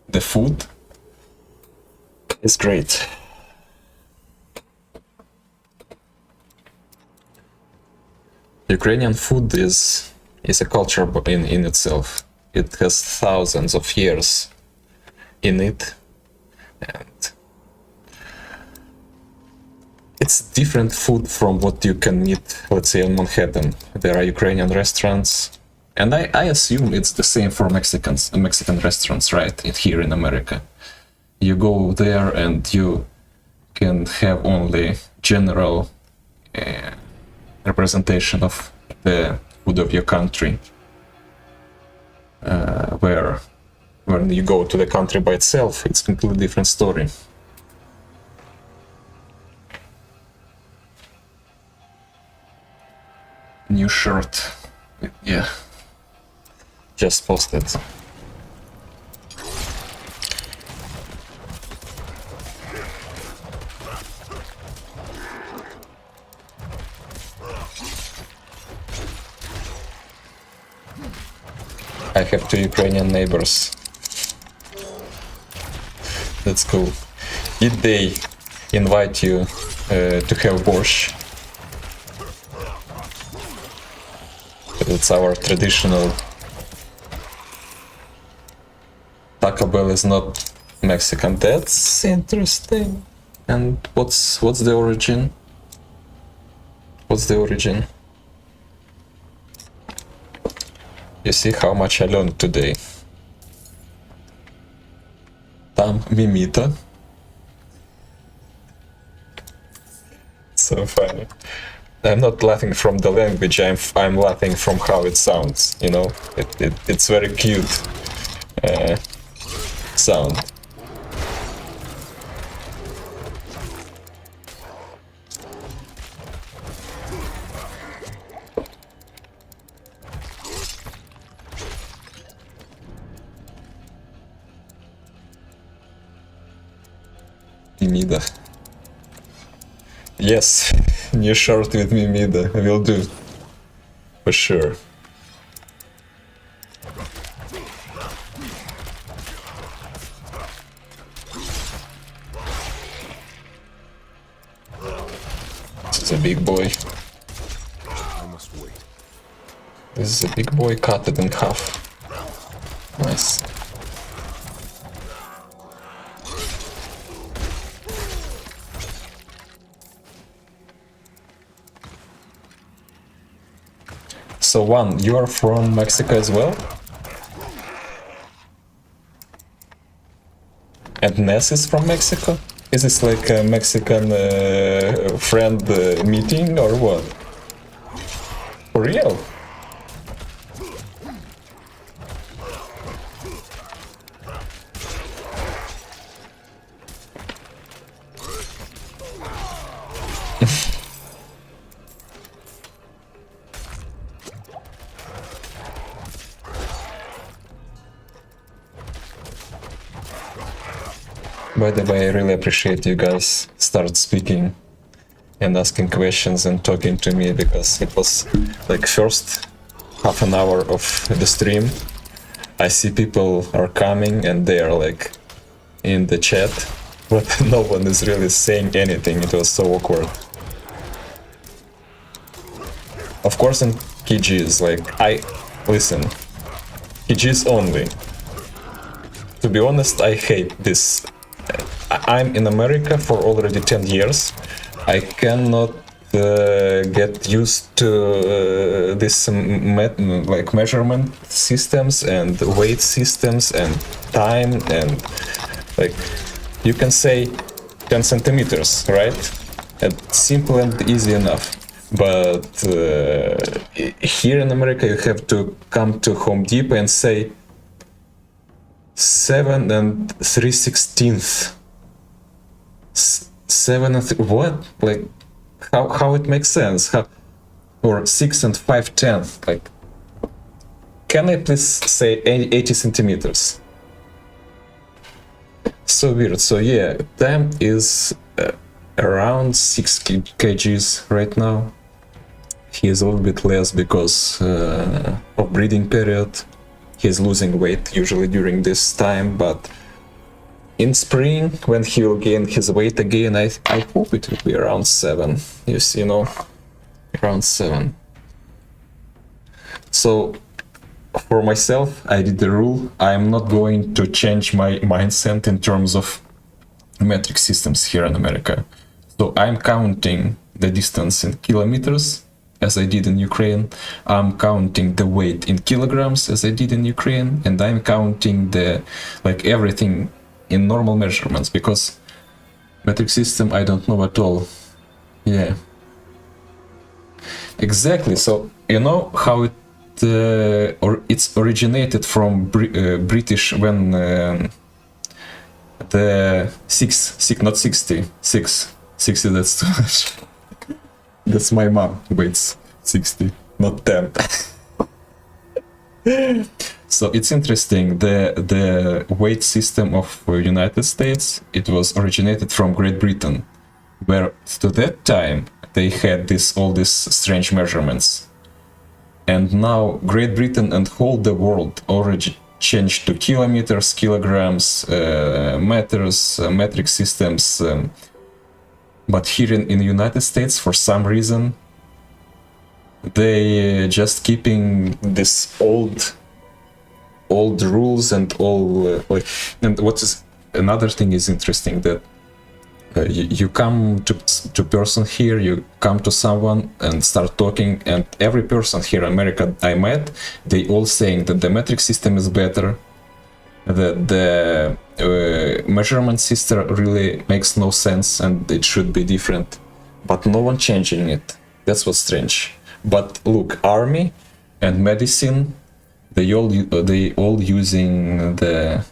S1: The food is great. Ukrainian food is a culture in itself. It has thousands of years in it, and it's different food from what you can eat, let's say, in Manhattan. There are Ukrainian restaurants, and I assume it's the same for Mexican restaurants, right? Here in America. You go there and you can have only general representation of the food of your country. Where when you go to the country by itself, it's a completely different story. New shirt. Yeah. Just posted. I have 2 Ukrainian neighbors. That's cool. Did they invite you to have borscht? It's our traditional. Taco Bell is not Mexican. That's interesting. And what's the origin? What's the origin? You see how much I learned today. Tam Mimita. So funny. I'm not laughing from the language. I'm laughing from how it sounds. You know, it's very cute sound. Mimida. Yes, new short with Mimida. Will do. For sure. This is a big boy.
S5: I must wait.
S1: This is a big boy, cut it in half. Nice. So Juan, you are from Mexico as well? And Ness is from Mexico? Is this like a Mexican friend meeting or what? For real? By the way, I really appreciate you guys start speaking and asking questions and talking to me, because it was like first half an hour of the stream. I see people are coming and they are like in the chat, but no one is really saying anything. It was so awkward. Of course in KGs, like listen, KGs only. To be honest, I hate this. I'm in America for already 10 years. I cannot get used to this like measurement systems and weight systems and time, and like you can say 10 centimeters, right? And simple and easy enough. But here in America you have to come to Home Depot and say 7 3/16. 7 what? Like how it makes sense? How, or 6 5/10? Like, can I please say 80 centimeters? So weird. So yeah, time is around 6 kgs right now. He is a little bit less because of breeding period. He's losing weight usually during this time, but in spring, when he will gain his weight again, I hope it will be around 7. You know, around 7. So, for myself, I did the rule. I am not going to change my mindset in terms of metric systems here in America. So I'm counting the distance in kilometers, as I did in Ukraine. I'm counting the weight in kilograms, as I did in Ukraine, and I'm counting the everything in normal measurements, because metric system I don't know at all. Yeah, exactly. So you know how it's originated from British, when the 60, that's too much. That's my mom weighs 60, not 10. So it's interesting, the weight system of United States, it was originated from Great Britain, where to that time they had all these strange measurements. And now Great Britain and whole the world already changed to kilometers, kilograms, meters, metric systems. But here in the United States, for some reason, they just keeping this old rules and all and what is another thing is interesting, that you come to person here, you come to someone and start talking, and every person here in America I met, they all saying that the metric system is better, that the measurement system really makes no sense and it should be different, but no one changing it. That's what's strange. But look, army and medicine, they all using the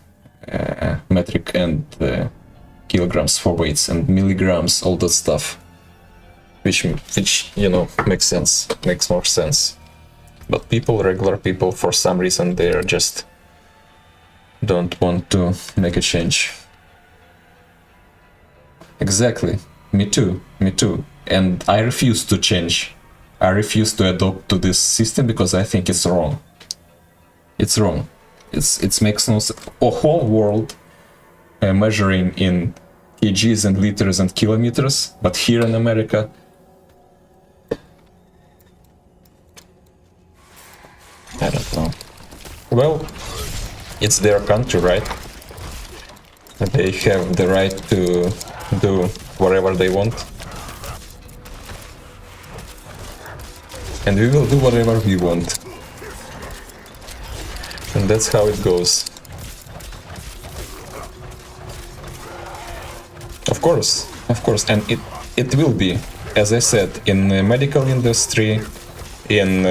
S1: metric and the kilograms for weights and milligrams, all that stuff. Which you know, makes sense, makes more sense. But people, regular people, for some reason they're just don't want to make a change. Exactly. Me too. Me too. And I refuse to change. I refuse to adopt to this system because I think it's wrong. It's wrong. It makes no sense. A whole world measuring in kgs and liters and kilometers, but here in America, I don't know. Well, it's their country, right? They have the right to do whatever they want. And we will do whatever we want. And that's how it goes. Of course, and it will be, as I said, in the medical industry, in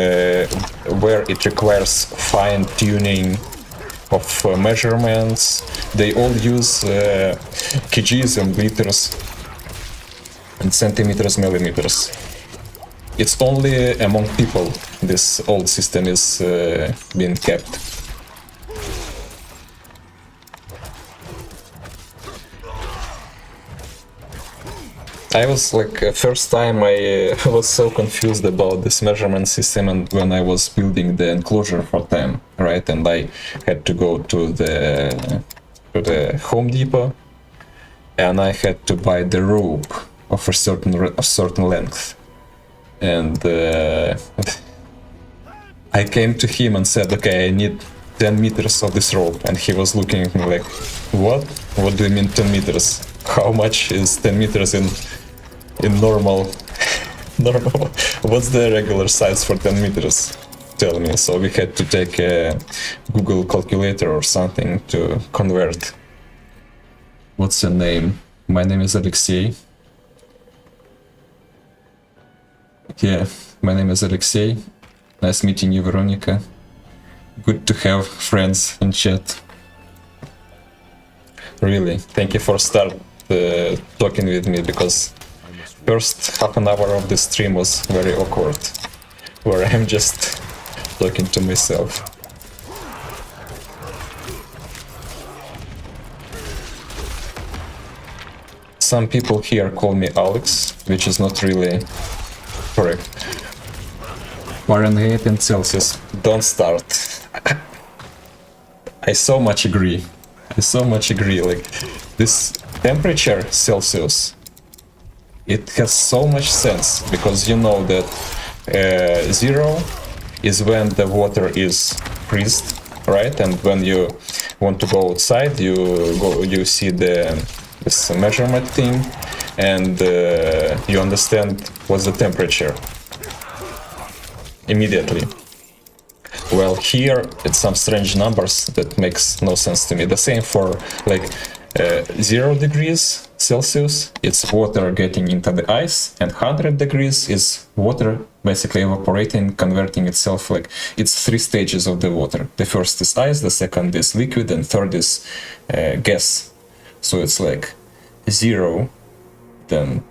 S1: where it requires fine-tuning of measurements, they all use kgs and liters and centimeters, millimeters. It's only among people this old system is being kept. I was like, first time I was so confused about this measurement system, and when I was building the enclosure for them, right, and I had to go to the Home Depot, and I had to buy the rope of a certain length, and I came to him and said, okay, I need 10 meters of this rope, and he was looking at me like, what? What do you mean 10 meters? How much is 10 meters in normal? What's the regular size for 10 meters? Tell me. So we had to take a Google calculator or something to convert. What's your name? My name is Alexei. Yeah, my name is Alexei. Nice meeting you, Veronica. Good to have friends in chat. Really, thank you for talking with me, because first half an hour of the stream was very awkward, where I'm just talking to myself. Some people here call me Alex, which is not really correct. Fahrenheit and Celsius, don't start. I so much agree. Like, this temperature, Celsius, it has so much sense, because you know that 0 is when the water is freezed, right? And when you want to go outside, you see this measurement thing, and you understand what's the temperature immediately. Well, here it's some strange numbers that makes no sense to me. The same for like 0 degrees Celsius, it's water getting into the ice, and 100 degrees is water basically evaporating, converting itself. Like, it's 3 stages of the water. The first is ice, the second is liquid, and third is gas. So it's like 0, then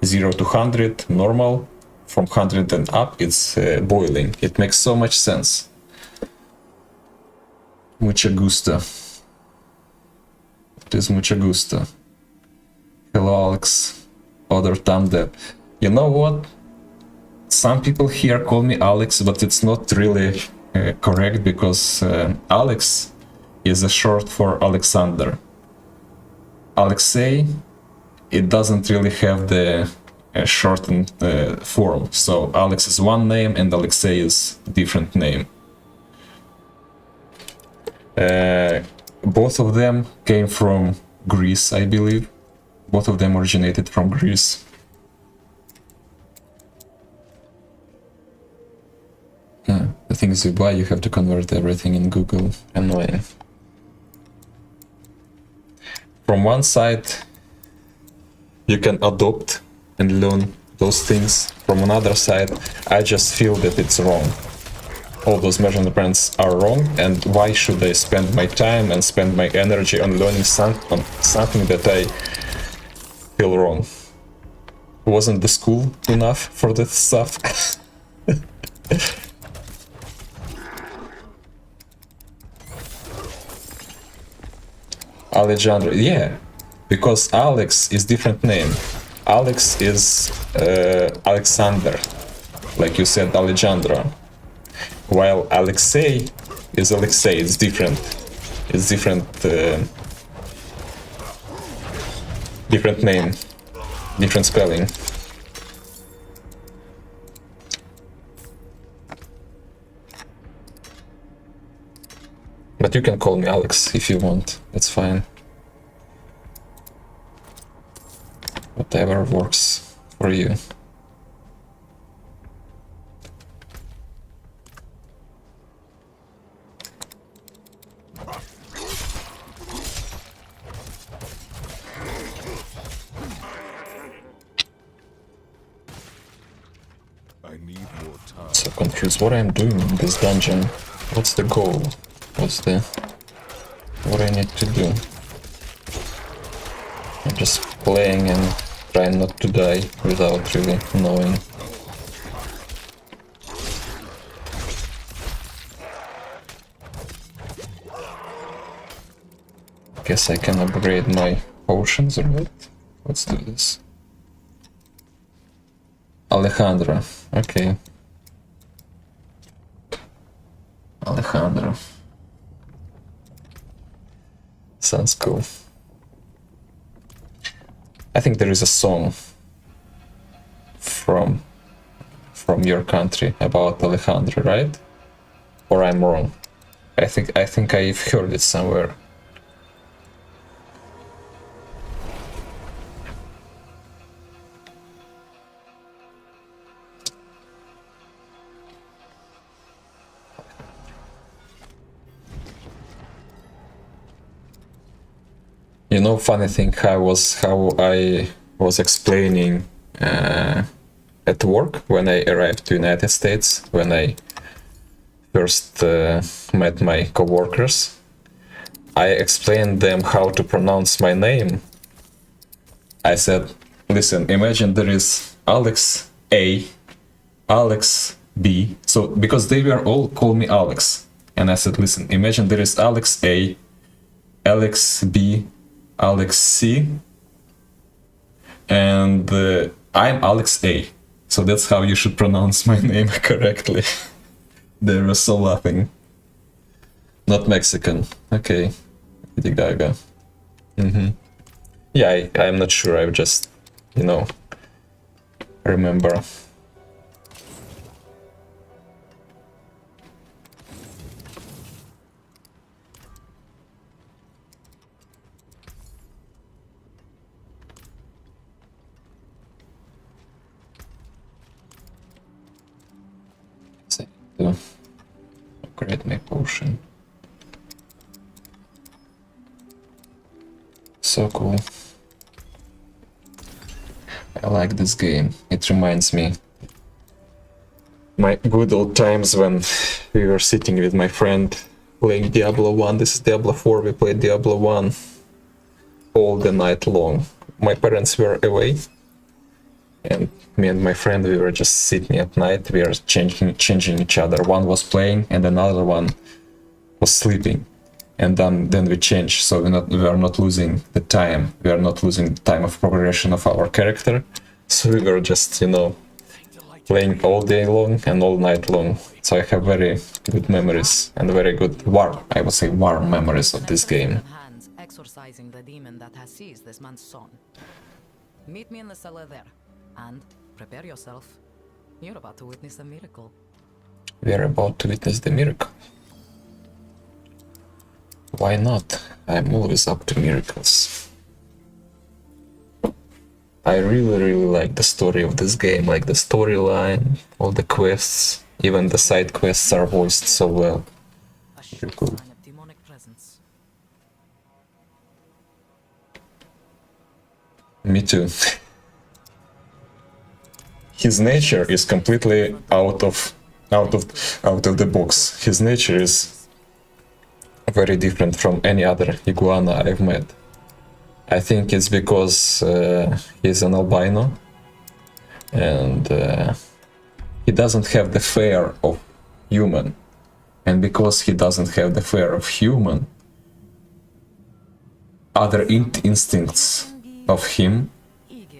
S1: 0 to 100 normal, from 100 and up it's boiling. It makes so much sense. Mucha gusto. It is mucha gusto. Hello, Alex. Other Tamde. You know what? Some people here call me Alex, but it's not really correct, because Alex is a short for Alexander. Alexei, it doesn't really have the shortened form. So Alex is one name and Alexei is a different name. Both of them came from Greece, I believe. Both of them originated from Greece. Yeah, the things you buy, you have to convert everything in Google. Annoying. From one side, you can adopt and learn those things from another side, I just feel that it's wrong. All those measurements are wrong, and why should I spend my time and spend my energy on learning something that I feel wrong? Wasn't the school enough for this stuff? Alejandro, yeah, because Alex is different name. Alex is Alexander, like you said, Alejandro. While Alexei is Alexei, it's different. It's different, different name, different spelling. But you can call me Alex if you want, it's fine. Whatever works for you.
S3: I need more time.
S1: So confused what I'm doing in this dungeon. What's the goal? What I need to do? I'm just playing and trying not to die without really knowing. Guess I can upgrade my potions or what? Let's do this. Alejandro, okay. Alejandro. Sounds cool. I think there is a song from your country about Alejandro, right? Or I'm wrong. I think I've heard it somewhere. You know, funny thing, how I was explaining at work when I arrived to United States, when I first met my coworkers. I explained them how to pronounce my name. I said, listen, imagine there is Alex A, Alex B, so because they were all call me Alex, and I said, listen, imagine there is Alex A, Alex B, Alex C, and I'm Alex A, so that's how you should pronounce my name correctly. They were so laughing. Not Mexican, okay. Lady Gaga. Yeah, I'm not sure, I just, you know, remember. To upgrade my potion. So cool. I like this game. It reminds me my good old times when we were sitting with my friend playing Diablo 1. This is Diablo 4. We played Diablo 1 all the night long. My parents were away, and me and my friend, we were just sitting at night. We were changing each other. One was playing and another one was sleeping. And then we changed, so we are not losing the time. We are not losing the time of progression of our character. So we were just, you know, playing all day long and all night long. So I have very good memories and very good warm memories of this game.
S9: Hands exorcising the demon that has seized this man's son. Meet me in the cellar there, and prepare yourself. You're about to witness a miracle.
S1: We are about to witness the miracle. Why not? I'm always up to miracles. I really like the story of this game, like the storyline, all the quests, even the side quests are voiced so well.
S9: A sure sign of demonic presence.
S1: Me too. his nature is completely out of the box. His nature is very different from any other iguana I've met. I think it's because he's an albino and he doesn't have the fear of human. And because he doesn't have the fear of human, other instincts of him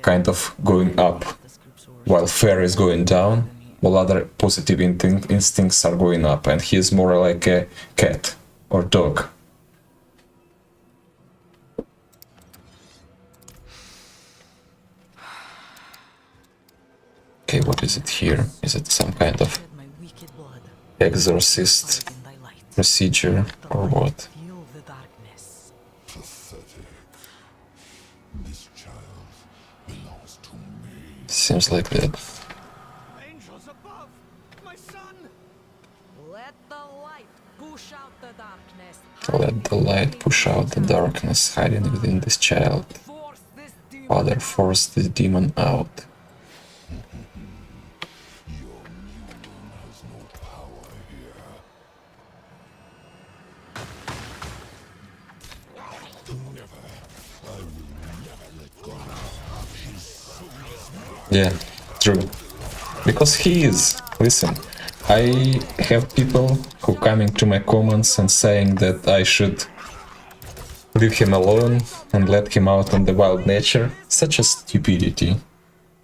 S1: kind of going up, while fear is going down, while other positive instincts are going up, and he is more like a cat or dog. Okay, what is it here? Is it some kind of exorcist procedure or what?
S3: Pathetic. This child belongs to me.
S1: Seems like that.
S2: Angels above! My son!
S9: Let the light push out the darkness.
S1: Let the light push out the darkness hiding within this child.
S9: Force this demon.
S1: Father, force this demon out.
S3: Your mutant has no power here. Never. I will never let go.
S1: Yeah, true. Because he is. Listen, I have people who coming to my comments and saying that I should leave him alone and let him out on the wild nature. Such a stupidity.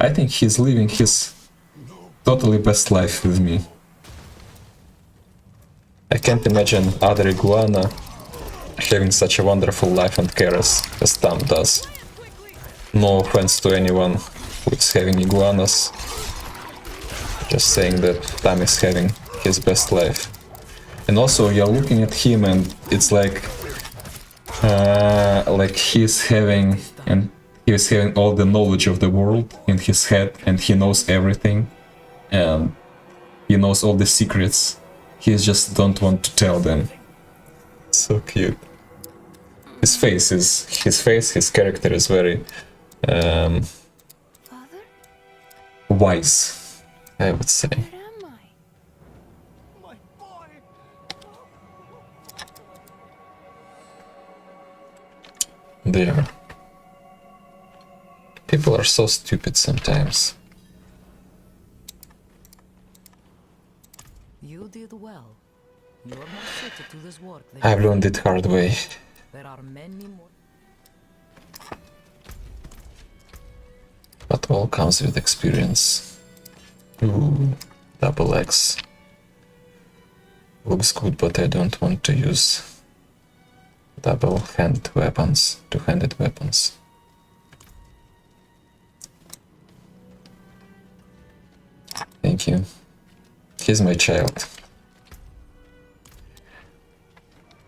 S1: I think he's living his totally best life with me. I can't imagine other iguana having such a wonderful life and care as Tam does. No offense to anyone who is having iguanas. Just saying that Tam is having his best life. And also you're looking at him and it's like he's having all the knowledge of the world in his head and he knows everything and he knows all the secrets. He just don't want to tell them. So cute. His character is very
S4: Father?
S1: wise, I would say.
S4: Where am I?
S2: My boy!
S1: There. People are so stupid sometimes.
S9: You did well. You're more suited to this work than
S1: I've learned it hard way.
S9: there are many more.
S1: But all comes with experience. Ooh, double X. Looks good, but I don't want to use double-handed weapons, two-handed weapons. Thank you. He's my child.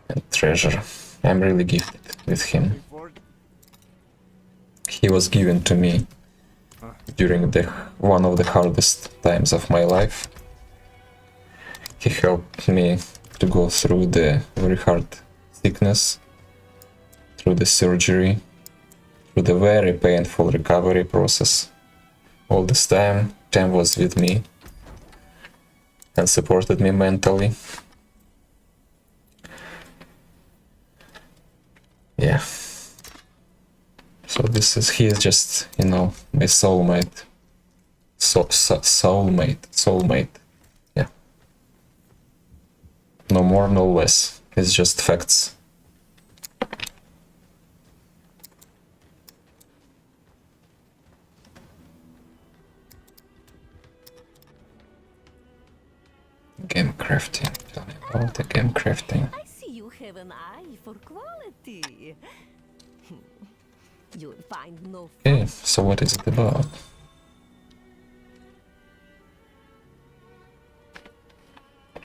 S1: And treasure. I'm really gifted with him. He was given to me during one of the hardest times of my life. He helped me to go through the very hard sickness, through the surgery, through the very painful recovery process. All this time, Tam was with me and supported me mentally. Yeah. So he is just, my soulmate. Soulmate. Yeah. No more, no less. It's just facts. Game crafting. Tell me about the game crafting.
S10: I see you have an eye for quality. You'll find no
S1: Okay, so what is it about?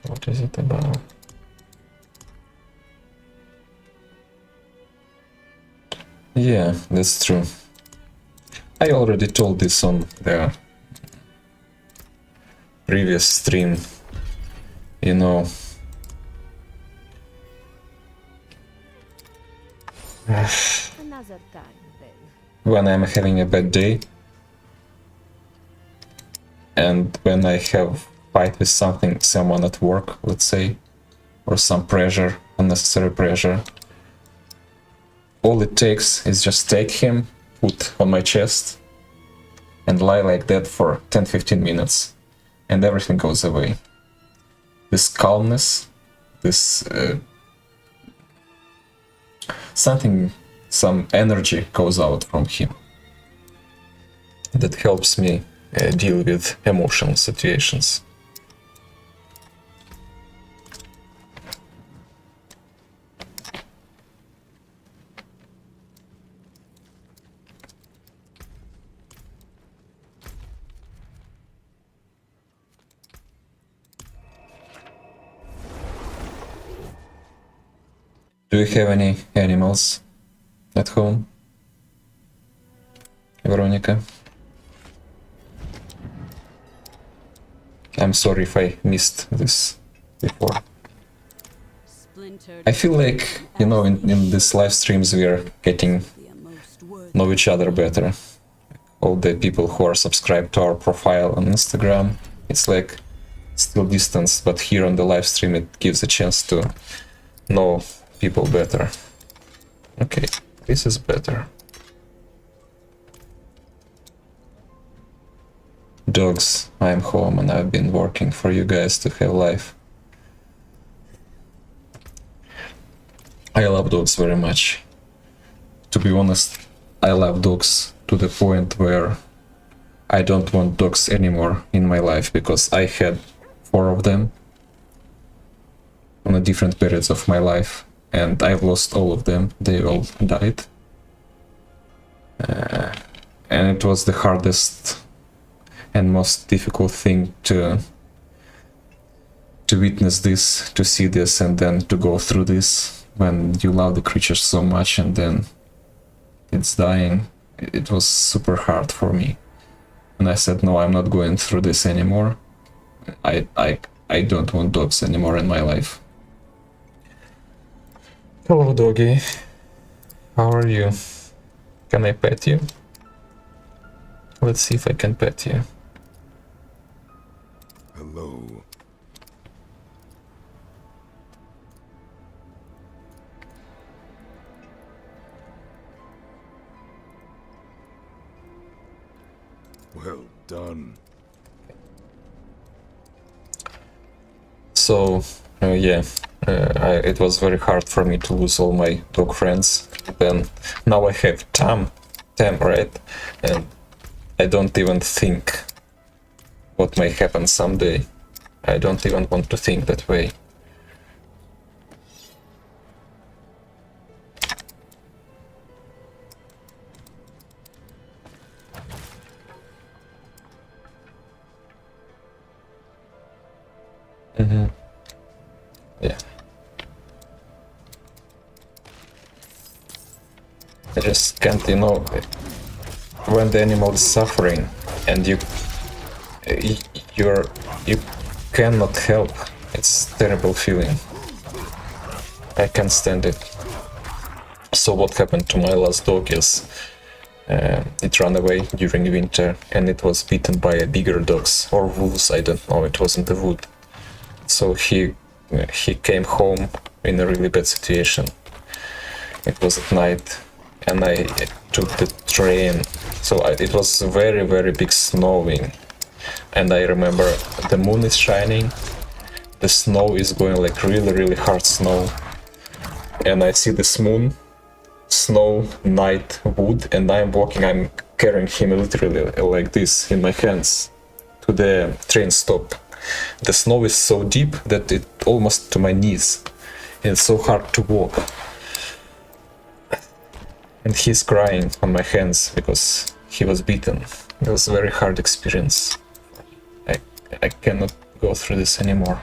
S1: What is it about? Yeah, that's true. I already told this on the previous stream.
S10: another time then.
S1: When I'm having a bad day, and when I have fight with someone at work, let's say, or some pressure, unnecessary pressure, all it takes is just take him, put on my chest, and lie like that for 10-15 minutes, and everything goes away. This calmness, this some energy goes out from him that helps me deal with emotional situations. Do you have any animals at home, Veronica? I'm sorry if I missed this before. I feel like, you know, in these live streams we are getting know each other better. All the people who are subscribed to our profile on Instagram, it's like still distance, but here on the live stream it gives a chance to know people better. Okay, this is better. Dogs, I'm home and I've been working for you guys to have life. I love dogs very much. To be honest, I love dogs to the point where I don't want dogs anymore in my life, because I had 4 of them on a different periods of my life, and I've lost all of them. They all died. And it was the hardest and most difficult thing to witness this, to see this, and then to go through this when you love the creatures so much and then it's dying. It was super hard for me. And I said, no, I'm not going through this anymore. I don't want dogs anymore in my life. Hello, doggy. How are you? Can I pet you? Let's see if I can pet you.
S3: Hello. Well done.
S1: So, yeah, it was very hard for me to lose all my dog friends. Then, now I have Tam, right? And I don't even think what may happen someday. I don't even want to think that way. Yeah. I just can't, you know, when the animal is suffering and you cannot help. It's a terrible feeling. I can't stand it. So what happened to my last dog is it ran away during winter and it was bitten by a bigger dogs or wolves, I don't know, it wasn't the wood. So he came home in a really bad situation. It was at night and I took the train. So it was very, very big snowing. And I remember the moon is shining, the snow is going like really, really hard snow. And I see this moon, snow, night, wood, and I'm walking, I'm carrying him literally like this in my hands to the train stop. The snow is so deep that it almost to my knees. And it's so hard to walk. And he's crying on my hands because he was beaten. It was a very hard experience. I cannot go through this anymore.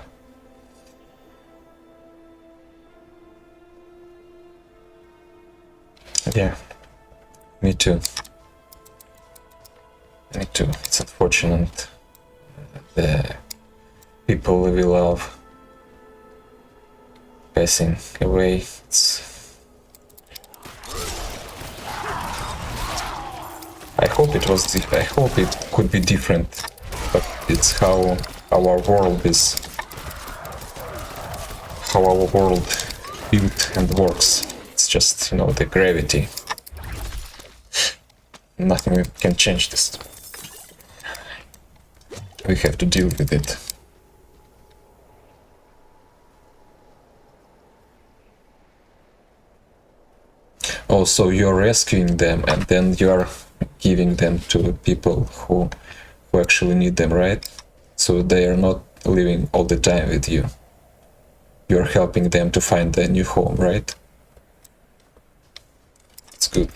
S1: Yeah, me too. Me too. It's unfortunate. The people we love passing away. I hope it could be different but it's how our world is, how our world built and works. It's just, you know, the gravity. Nothing we can change this. We have to deal with it. Oh, so you're rescuing them and then you're giving them to people who actually need them, right? So they are not living all the time with you. You're helping them to find a new home, right? It's good.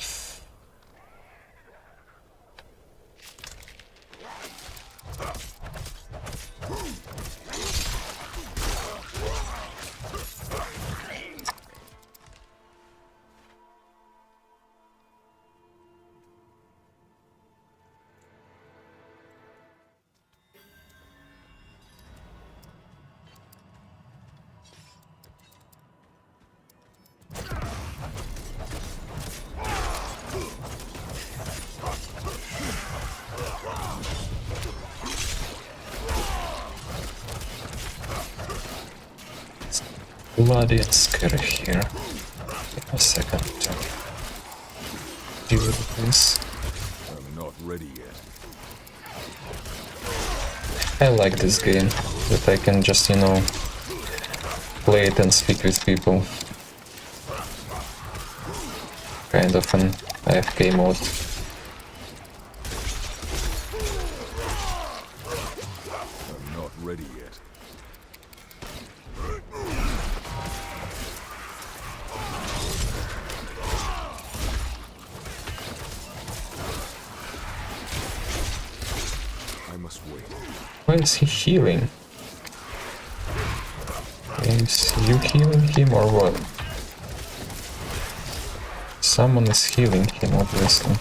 S1: Bloody and scary here. Give me a second to deal with this.
S5: I'm not ready yet.
S1: I like this game, that I can just, you know, play it and speak with people. Kind of an AFK mode.
S5: I'm not ready yet. I must wait.
S1: Why is he healing? Is you healing him or what? Someone is healing him, obviously.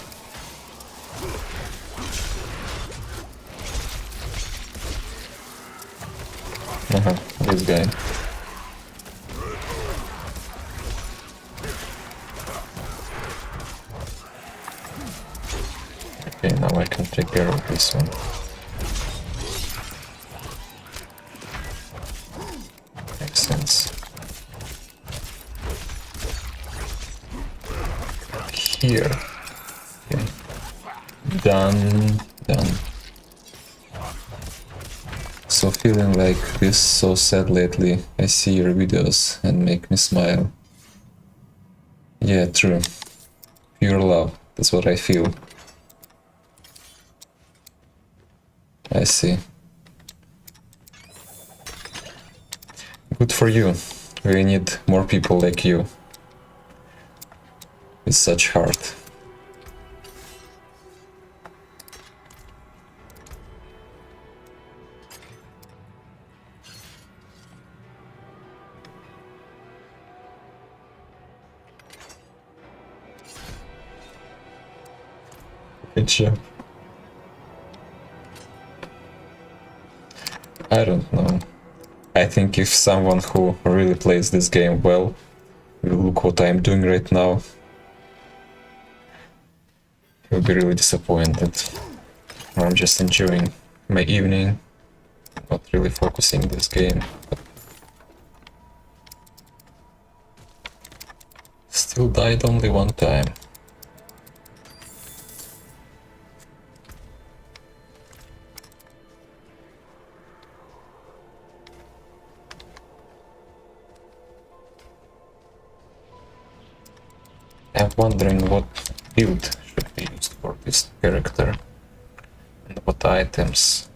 S1: This guy. Okay, now I can take care of this one. Makes sense. Here. Okay. Done. So feeling like this so sad lately. I see your videos and make me smile. Yeah, true. Pure love. That's what I feel. I see. Good for you. We need more people like you. With such heart. Good job. I don't know. I think if someone who really plays this game well will look what I'm doing right now, he'll be really disappointed. I'm just enjoying my evening, not really focusing this game, but still died only one time. I'm wondering what build should be used for this character and what items.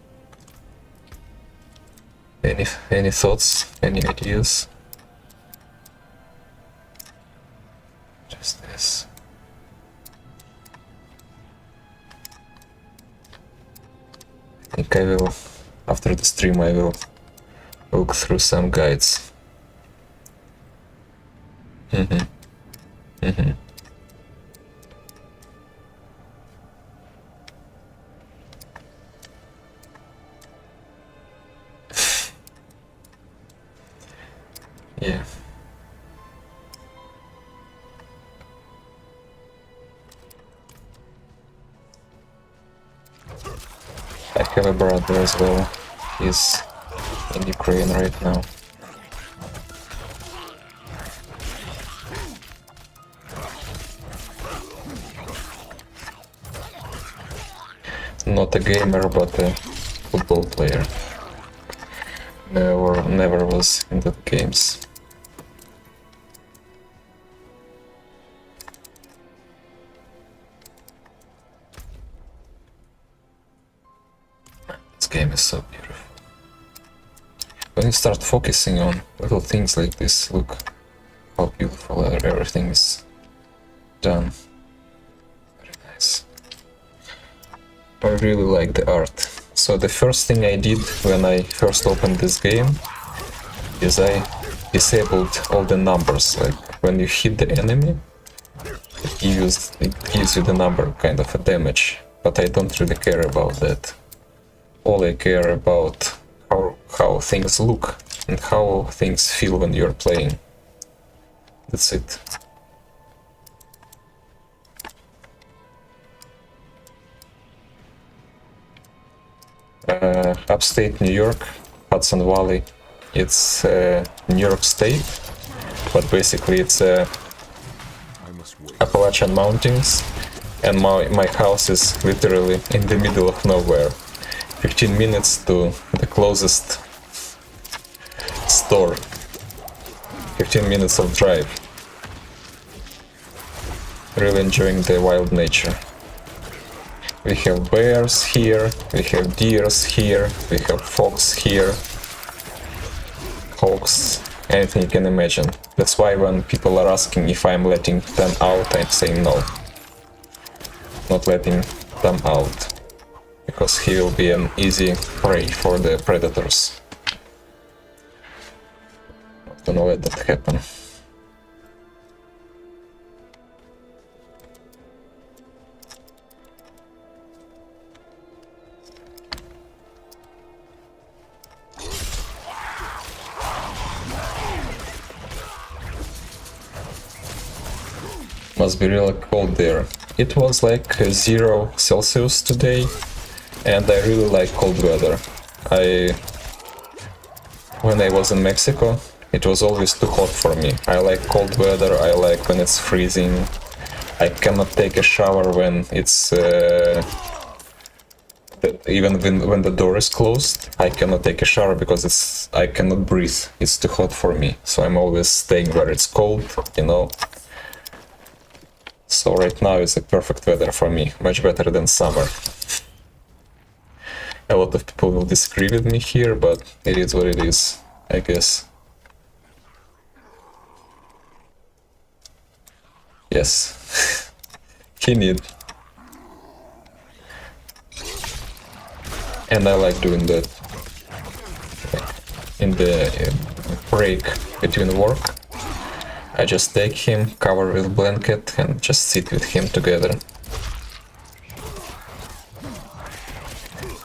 S1: Any thoughts? Any ideas? Just this. I think I will, after the stream I will look through some guides. Yeah. I have a brother as well. He's in Ukraine right now. Not a gamer, but a football player. Never was in the games. This game is so beautiful. When you start focusing on little things like this, look how beautiful everything is done. Very nice. I really like the art. So the first thing I did when I first opened this game is I disabled all the numbers. Like when you hit the enemy, it gives you the number kind of a damage. But I don't really care about that. All I care about how things look and how things feel when you're playing. That's it. Upstate New York, Hudson Valley. It's New York State, but basically it's Appalachian Mountains, and my house is literally in the middle of nowhere. 15 minutes to the closest store. 15 minutes of drive. Really enjoying the wild nature. We have bears here, we have deers here, we have fox here, hawks, anything you can imagine. That's why when people are asking if I'm letting them out, I'm saying no. Not letting them out. Because he will be an easy prey for the predators. Not gonna let that happen. Must be really cold there. It was like 0 Celsius today, and I really like cold weather. When I was in Mexico, it was always too hot for me. I like cold weather, I like when it's freezing. I cannot take a shower when it's even when the door is closed. I cannot take a shower because I cannot breathe. It's too hot for me. So I'm always staying where it's cold, you know. So right now it's a perfect weather for me, much better than summer. A lot of people will disagree with me here, but it is what it is, I guess. Yes, he need. And I like doing that. In the break between work, I just take him, cover with blanket, and just sit with him together.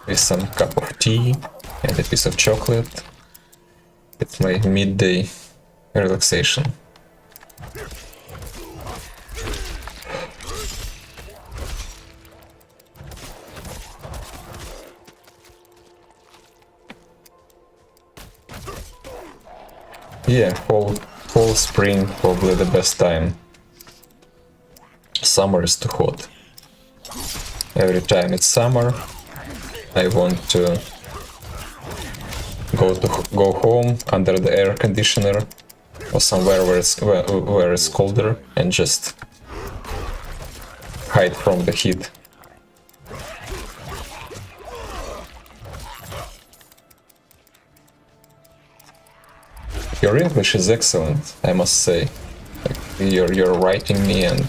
S1: With some cup of tea and a piece of chocolate. It's my midday relaxation. Yeah, fall, spring, probably the best time. Summer is too hot. Every time it's summer, I want to go home under the air conditioner or somewhere where it's colder and just hide from the heat. Your English is excellent, I must say. Like, you're writing me, and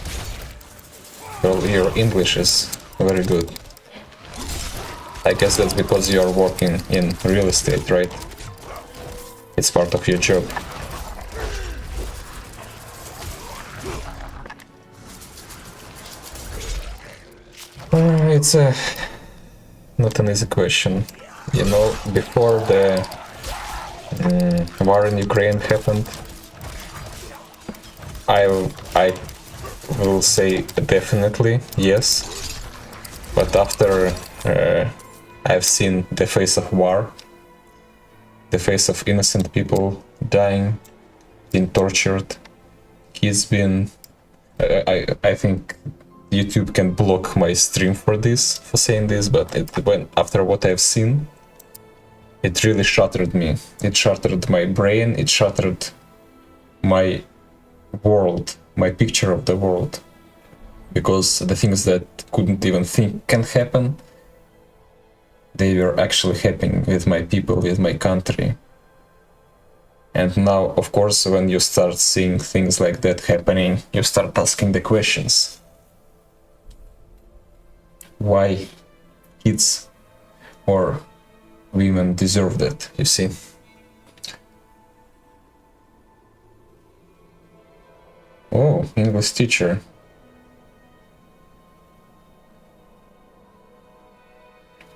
S1: your English is very good. I guess that's because you're working in real estate, right? It's part of your job. It's not an easy question. You know, before the war in Ukraine happened, I will say definitely yes, but after I've seen the face of war, the face of innocent people dying, being tortured, kids being... I think YouTube can block my stream for this, for saying this, but after what I've seen, it really shattered me. It shattered my brain, it shattered my world, my picture of the world. Because the things that couldn't even think can happen, they were actually happening with my people, with my country. And now, of course, when you start seeing things like that happening, you start asking the questions. Why kids or women deserve that, you see? Oh, English teacher.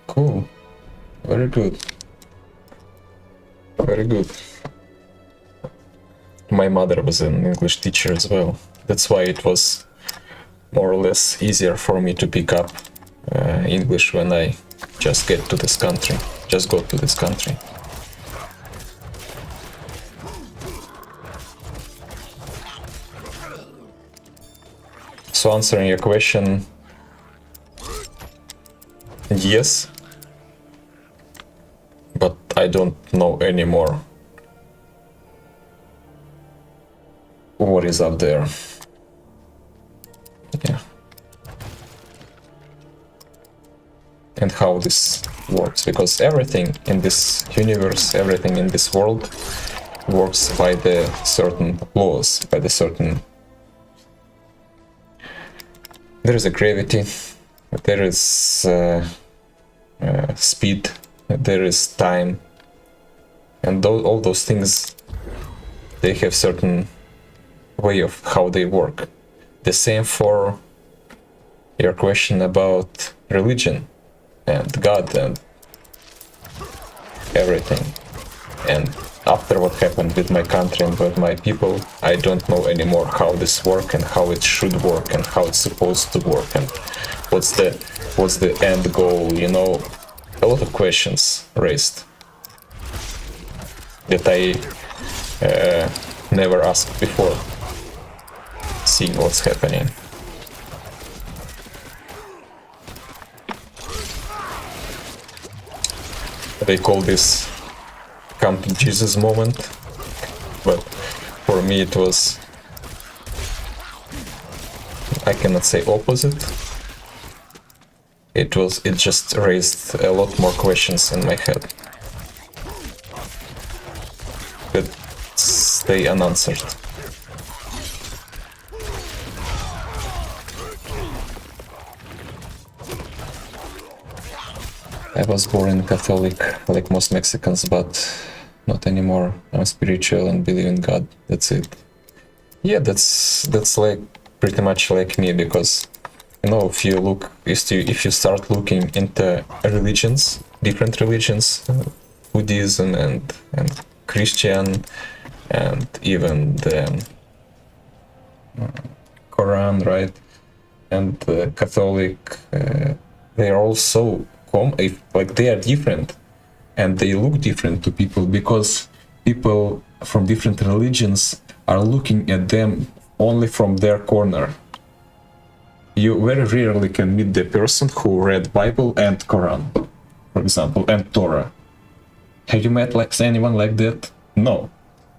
S1: Cool. Very good. Very good. My mother was an English teacher as well. That's why it was more or less easier for me to pick up English when I just got to this country. So answering your question, yes, but I don't know anymore what is up there. Yeah. And how this works, because everything in this universe, everything in this world works by the certain laws, by the certain... There is a gravity, there is speed, there is time, and all those things, they have certain way of how they work. The same for your question about religion and God and everything. And after what happened with my country and with my people, I don't know anymore how this works and how it should work and how it's supposed to work and what's the end goal, you know. A lot of questions raised that I never asked before, seeing what's happening. They call this come to Jesus moment, but for me it was, I cannot say opposite. It just raised a lot more questions in my head that stay unanswered. I was born Catholic, like most Mexicans, but not anymore. I'm spiritual and believe in God. That's it. Yeah, that's like pretty much like me, because you know, if you start looking into religions, different religions, Buddhism and Christian, and even the Quran, right, and Catholic, they are also like they are different, and they look different to people, because people from different religions are looking at them only from their corner. You very rarely can meet the person who read Bible and Quran, for example, and Torah. Have you met like anyone like that? No,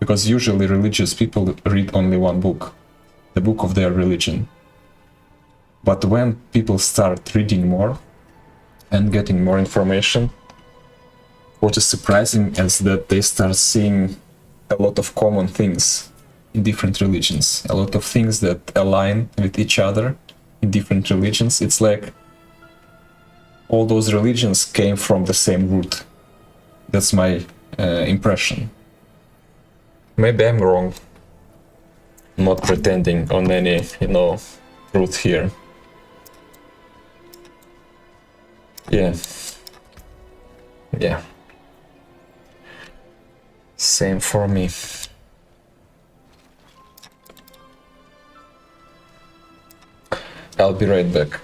S1: because usually religious people read only one book, the book of their religion. But when people start reading more and getting more information, what is surprising is that they start seeing a lot of common things in different religions, a lot of things that align with each other in different religions. It's like all those religions came from the same root. That's my impression. Maybe I'm wrong. I'm not pretending on any, truth here. Yeah. Same for me. I'll be right back.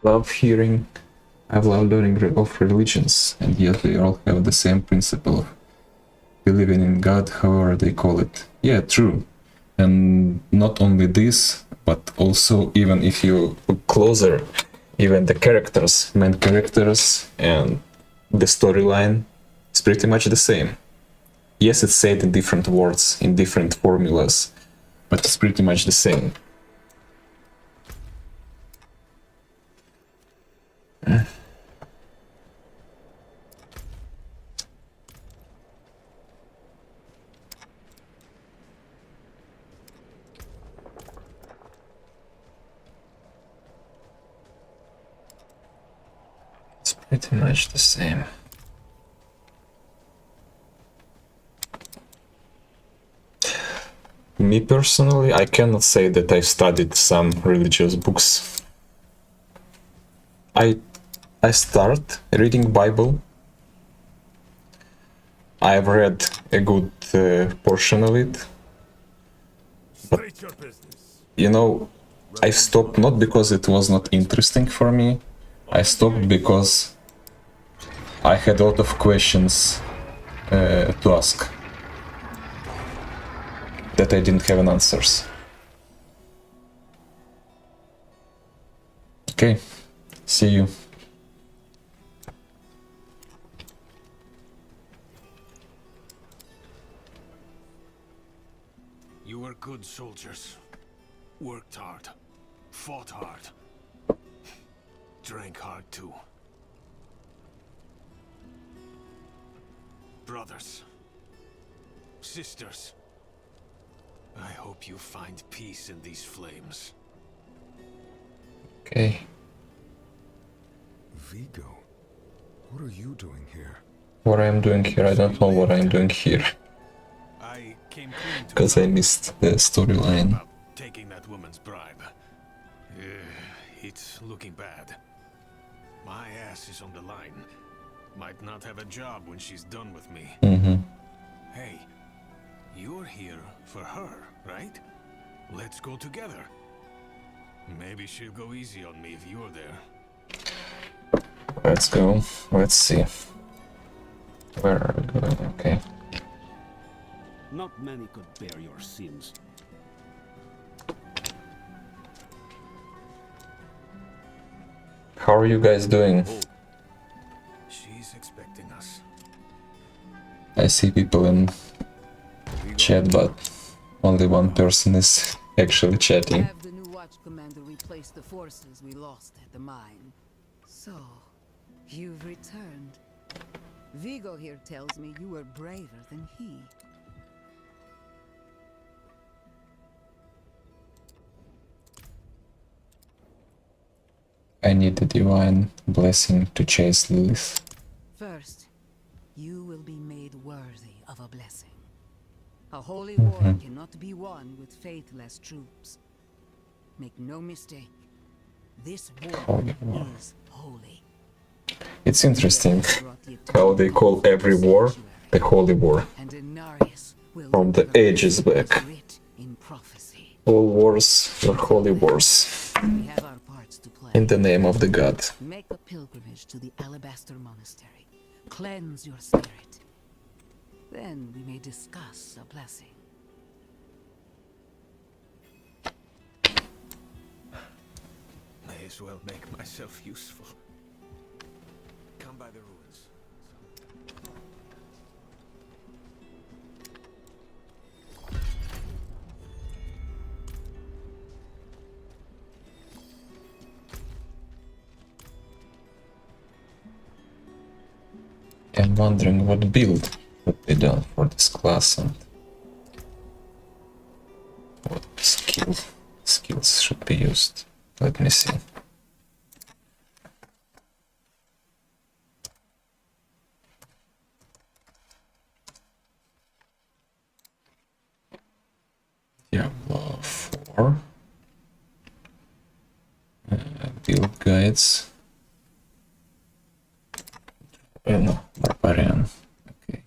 S1: love hearing, I love learning of religions, and yet they all have the same principle of believing in God, however they call it. Yeah, true. And not only this, but also even if you look closer, even the characters, main characters, and the storyline is pretty much the same. Yes, it's said in different words, in different formulas, but it's pretty much the same. It's pretty much the same. Me personally, I cannot say that I studied some religious books. I start reading Bible. I've read a good portion of it. But, you know, I stopped not because it was not interesting for me. I stopped because I had a lot of questions to ask that I didn't have an answers. Okay, see you.
S7: You were good soldiers. Worked hard. Fought hard. Drank hard too. Brothers. Sisters. I hope you find peace in these flames.
S1: Okay.
S5: Vigo, what are you doing here?
S1: What I'm doing here, I don't know what I'm doing here.
S7: I came clean to
S1: Because I missed the storyline.
S7: about taking that woman's bribe. It's looking bad. My ass is on the line. Might not have a job when she's done with me. Hey, you're here for her, right? Let's go together. Maybe she'll go easy on me if you're there.
S1: Let's go. Let's see. Where are we going? Okay.
S6: Not many could bear your sins.
S1: How are you guys doing?
S7: She's expecting us.
S1: I see people in chat, but only one person is actually chatting.
S11: Have the new watch commander replace the forces we lost at the mine. So, you've returned. Vigo here tells me you were braver than he.
S1: I need the divine blessing to chase Lilith.
S11: First, you will be made worthy of a blessing. A holy war cannot be won with faithless troops. Make no mistake, this war
S1: Holy war.
S11: is holy.
S1: It's interesting how they call every war the Holy War.
S11: And Inarius will
S1: From the
S11: deliver
S1: ages
S11: what is
S1: back.
S11: writ in prophecy.
S1: All wars were holy wars.
S11: We have our parts to play.
S1: In the name of the god.
S11: Make a pilgrimage to the Alabaster Monastery. Cleanse your spirit. Then we may discuss a blessing.
S7: May as well make myself useful. Come by the ruins.
S1: I'm wondering what build would be done for this class and what skills should be used. Let me see. Diablo 4. Build guides. No, Barbarian. Okay.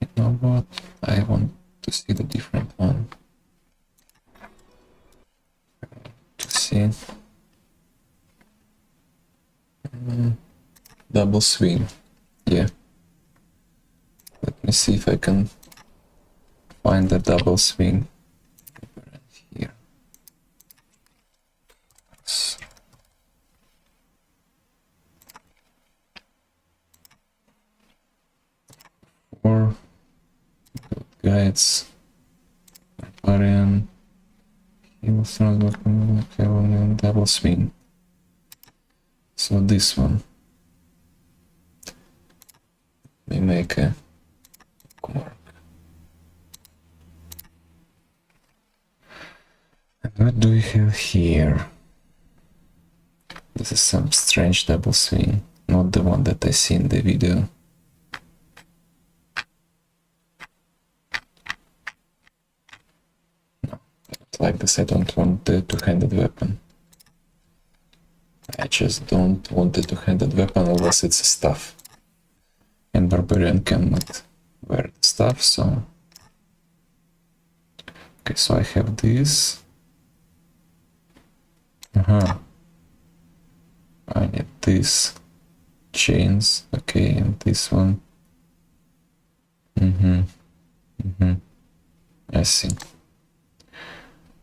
S1: You know what? I want to see the different one. double swing. Yeah. Let me see if I can find the double swing here. Or guides, barbarian, heal strong weapon, double swing. So this one. We make a mark. And what do we have here? This is some strange double swing, not the one that I see in the video. No, like this, I don't want the two-handed weapon. I just don't want the two-handed weapon unless it's a staff. And barbarian cannot wear the staff, so... Okay, so I have this. I need these chains, okay, and this one. I see.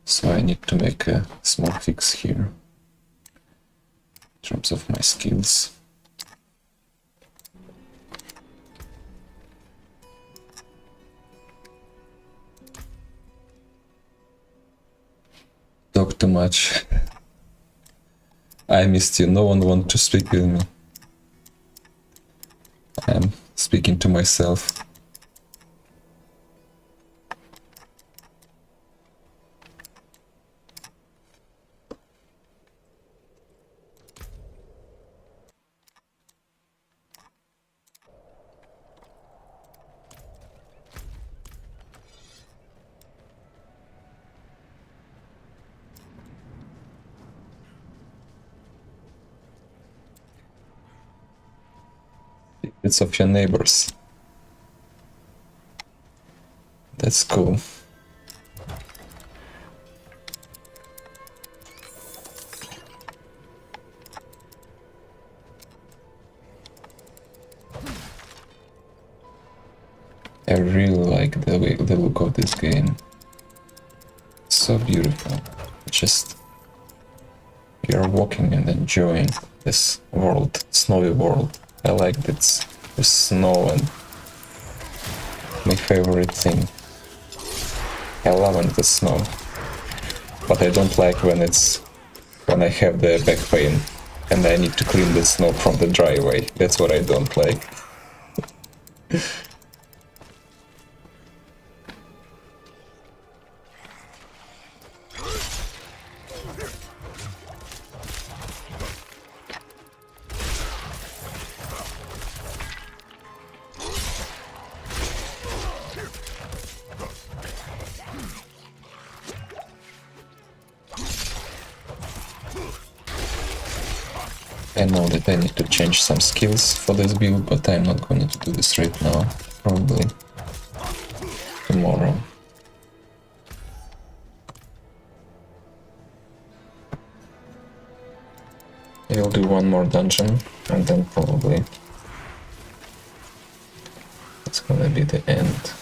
S1: So I need to make a small fix here in terms of my skills. Talk too much. I missed you. No one wants to speak with me. I'm speaking to myself. It's of your neighbors. That's cool. I really like the look of this game. It's so beautiful. Just you're walking and enjoying this world, snowy world. I like that the snow and my favorite thing. I love when it's snow, but I don't like when I have the back pain and I need to clean the snow from the driveway. That's what I don't like. I know that I need to change some skills for this build, but I'm not going to do this right now. Probably tomorrow. I'll do one more dungeon and then probably it's gonna be the end.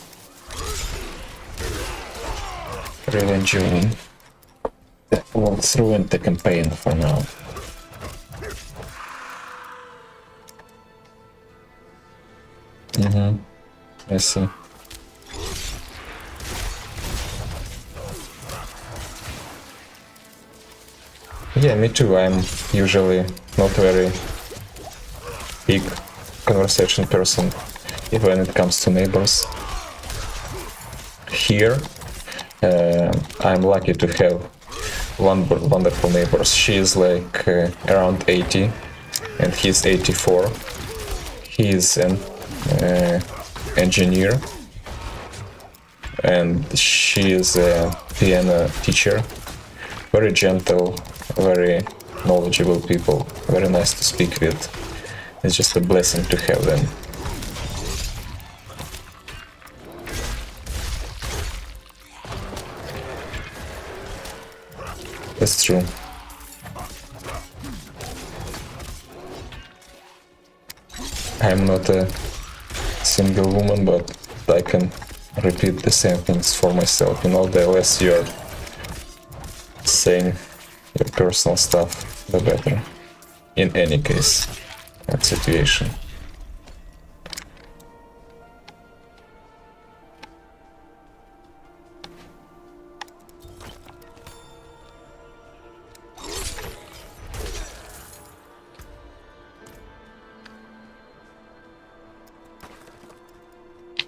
S1: Really enjoying the walkthrough and the campaign for now. I see. Yeah, me too. I'm usually not very big conversation person, even when it comes to neighbors. Here, I'm lucky to have one wonderful neighbor. She is like around 80 and he's 84. He is an engineer and she is a piano teacher. Very gentle, very knowledgeable people, very nice to speak with. It's just a blessing to have them. That's true. I'm not a single woman, but I can repeat the same things for myself. You know, the less you're saying your personal stuff, the better. In any case, that situation.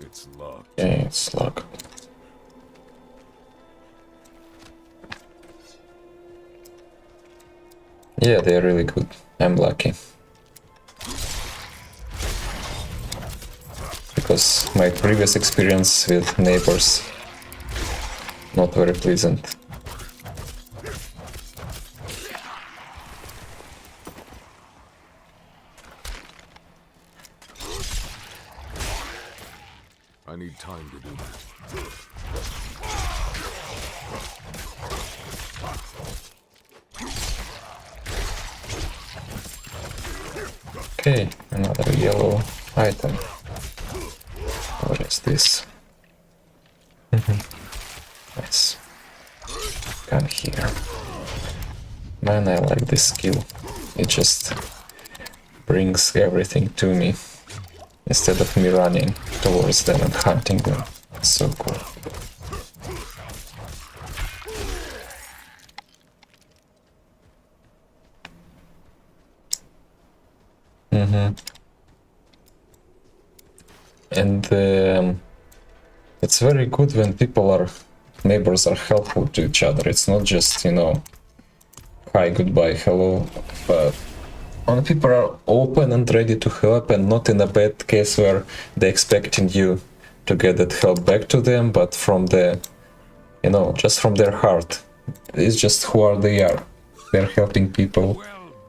S3: It's locked.
S1: Yeah, it's locked. Yeah, they're really good. I'm lucky. Because my previous experience with neighbors, not very pleasant.
S3: I need time to do that.
S1: Okay, another yellow item. What is this? Nice. Come here. Man, I like this skill. It just brings everything to me instead of me running towards them and hunting them. It's so cool. And it's very good when neighbors are helpful to each other. It's not just, you know, hi, goodbye, hello, but when people are open and ready to help, and not in a bad case where they're expecting you to get that help back to them, but from the, you know, just from their heart. It's just who are they are. They're helping people.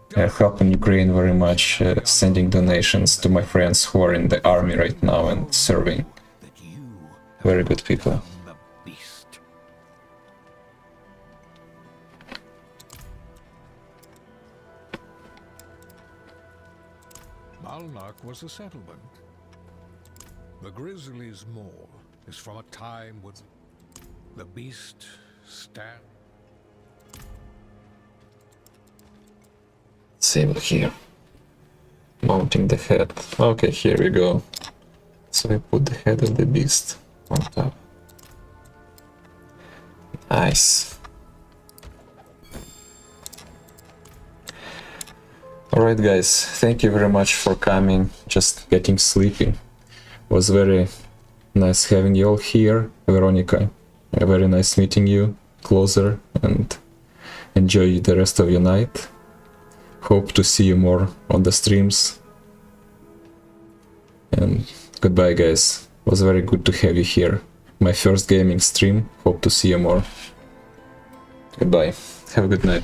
S1: They're helping Ukraine very much, sending donations to my friends who are in the army right now and serving. Very good people.
S7: Malnak was a settlement. The Grizzlies' Mole is from a time when the beast stand.
S1: Save here. Mounting the head. Okay, here we go. So we put the head of the beast on top. Nice. Alright guys, thank you very much for coming. Just getting sleepy. Was very nice having you all here. Veronica, very nice meeting you closer, and enjoy the rest of your night. Hope to see you more on the streams. And goodbye guys. Was very good to have you here. My first gaming stream. Hope to see you more. Goodbye. Have a good night.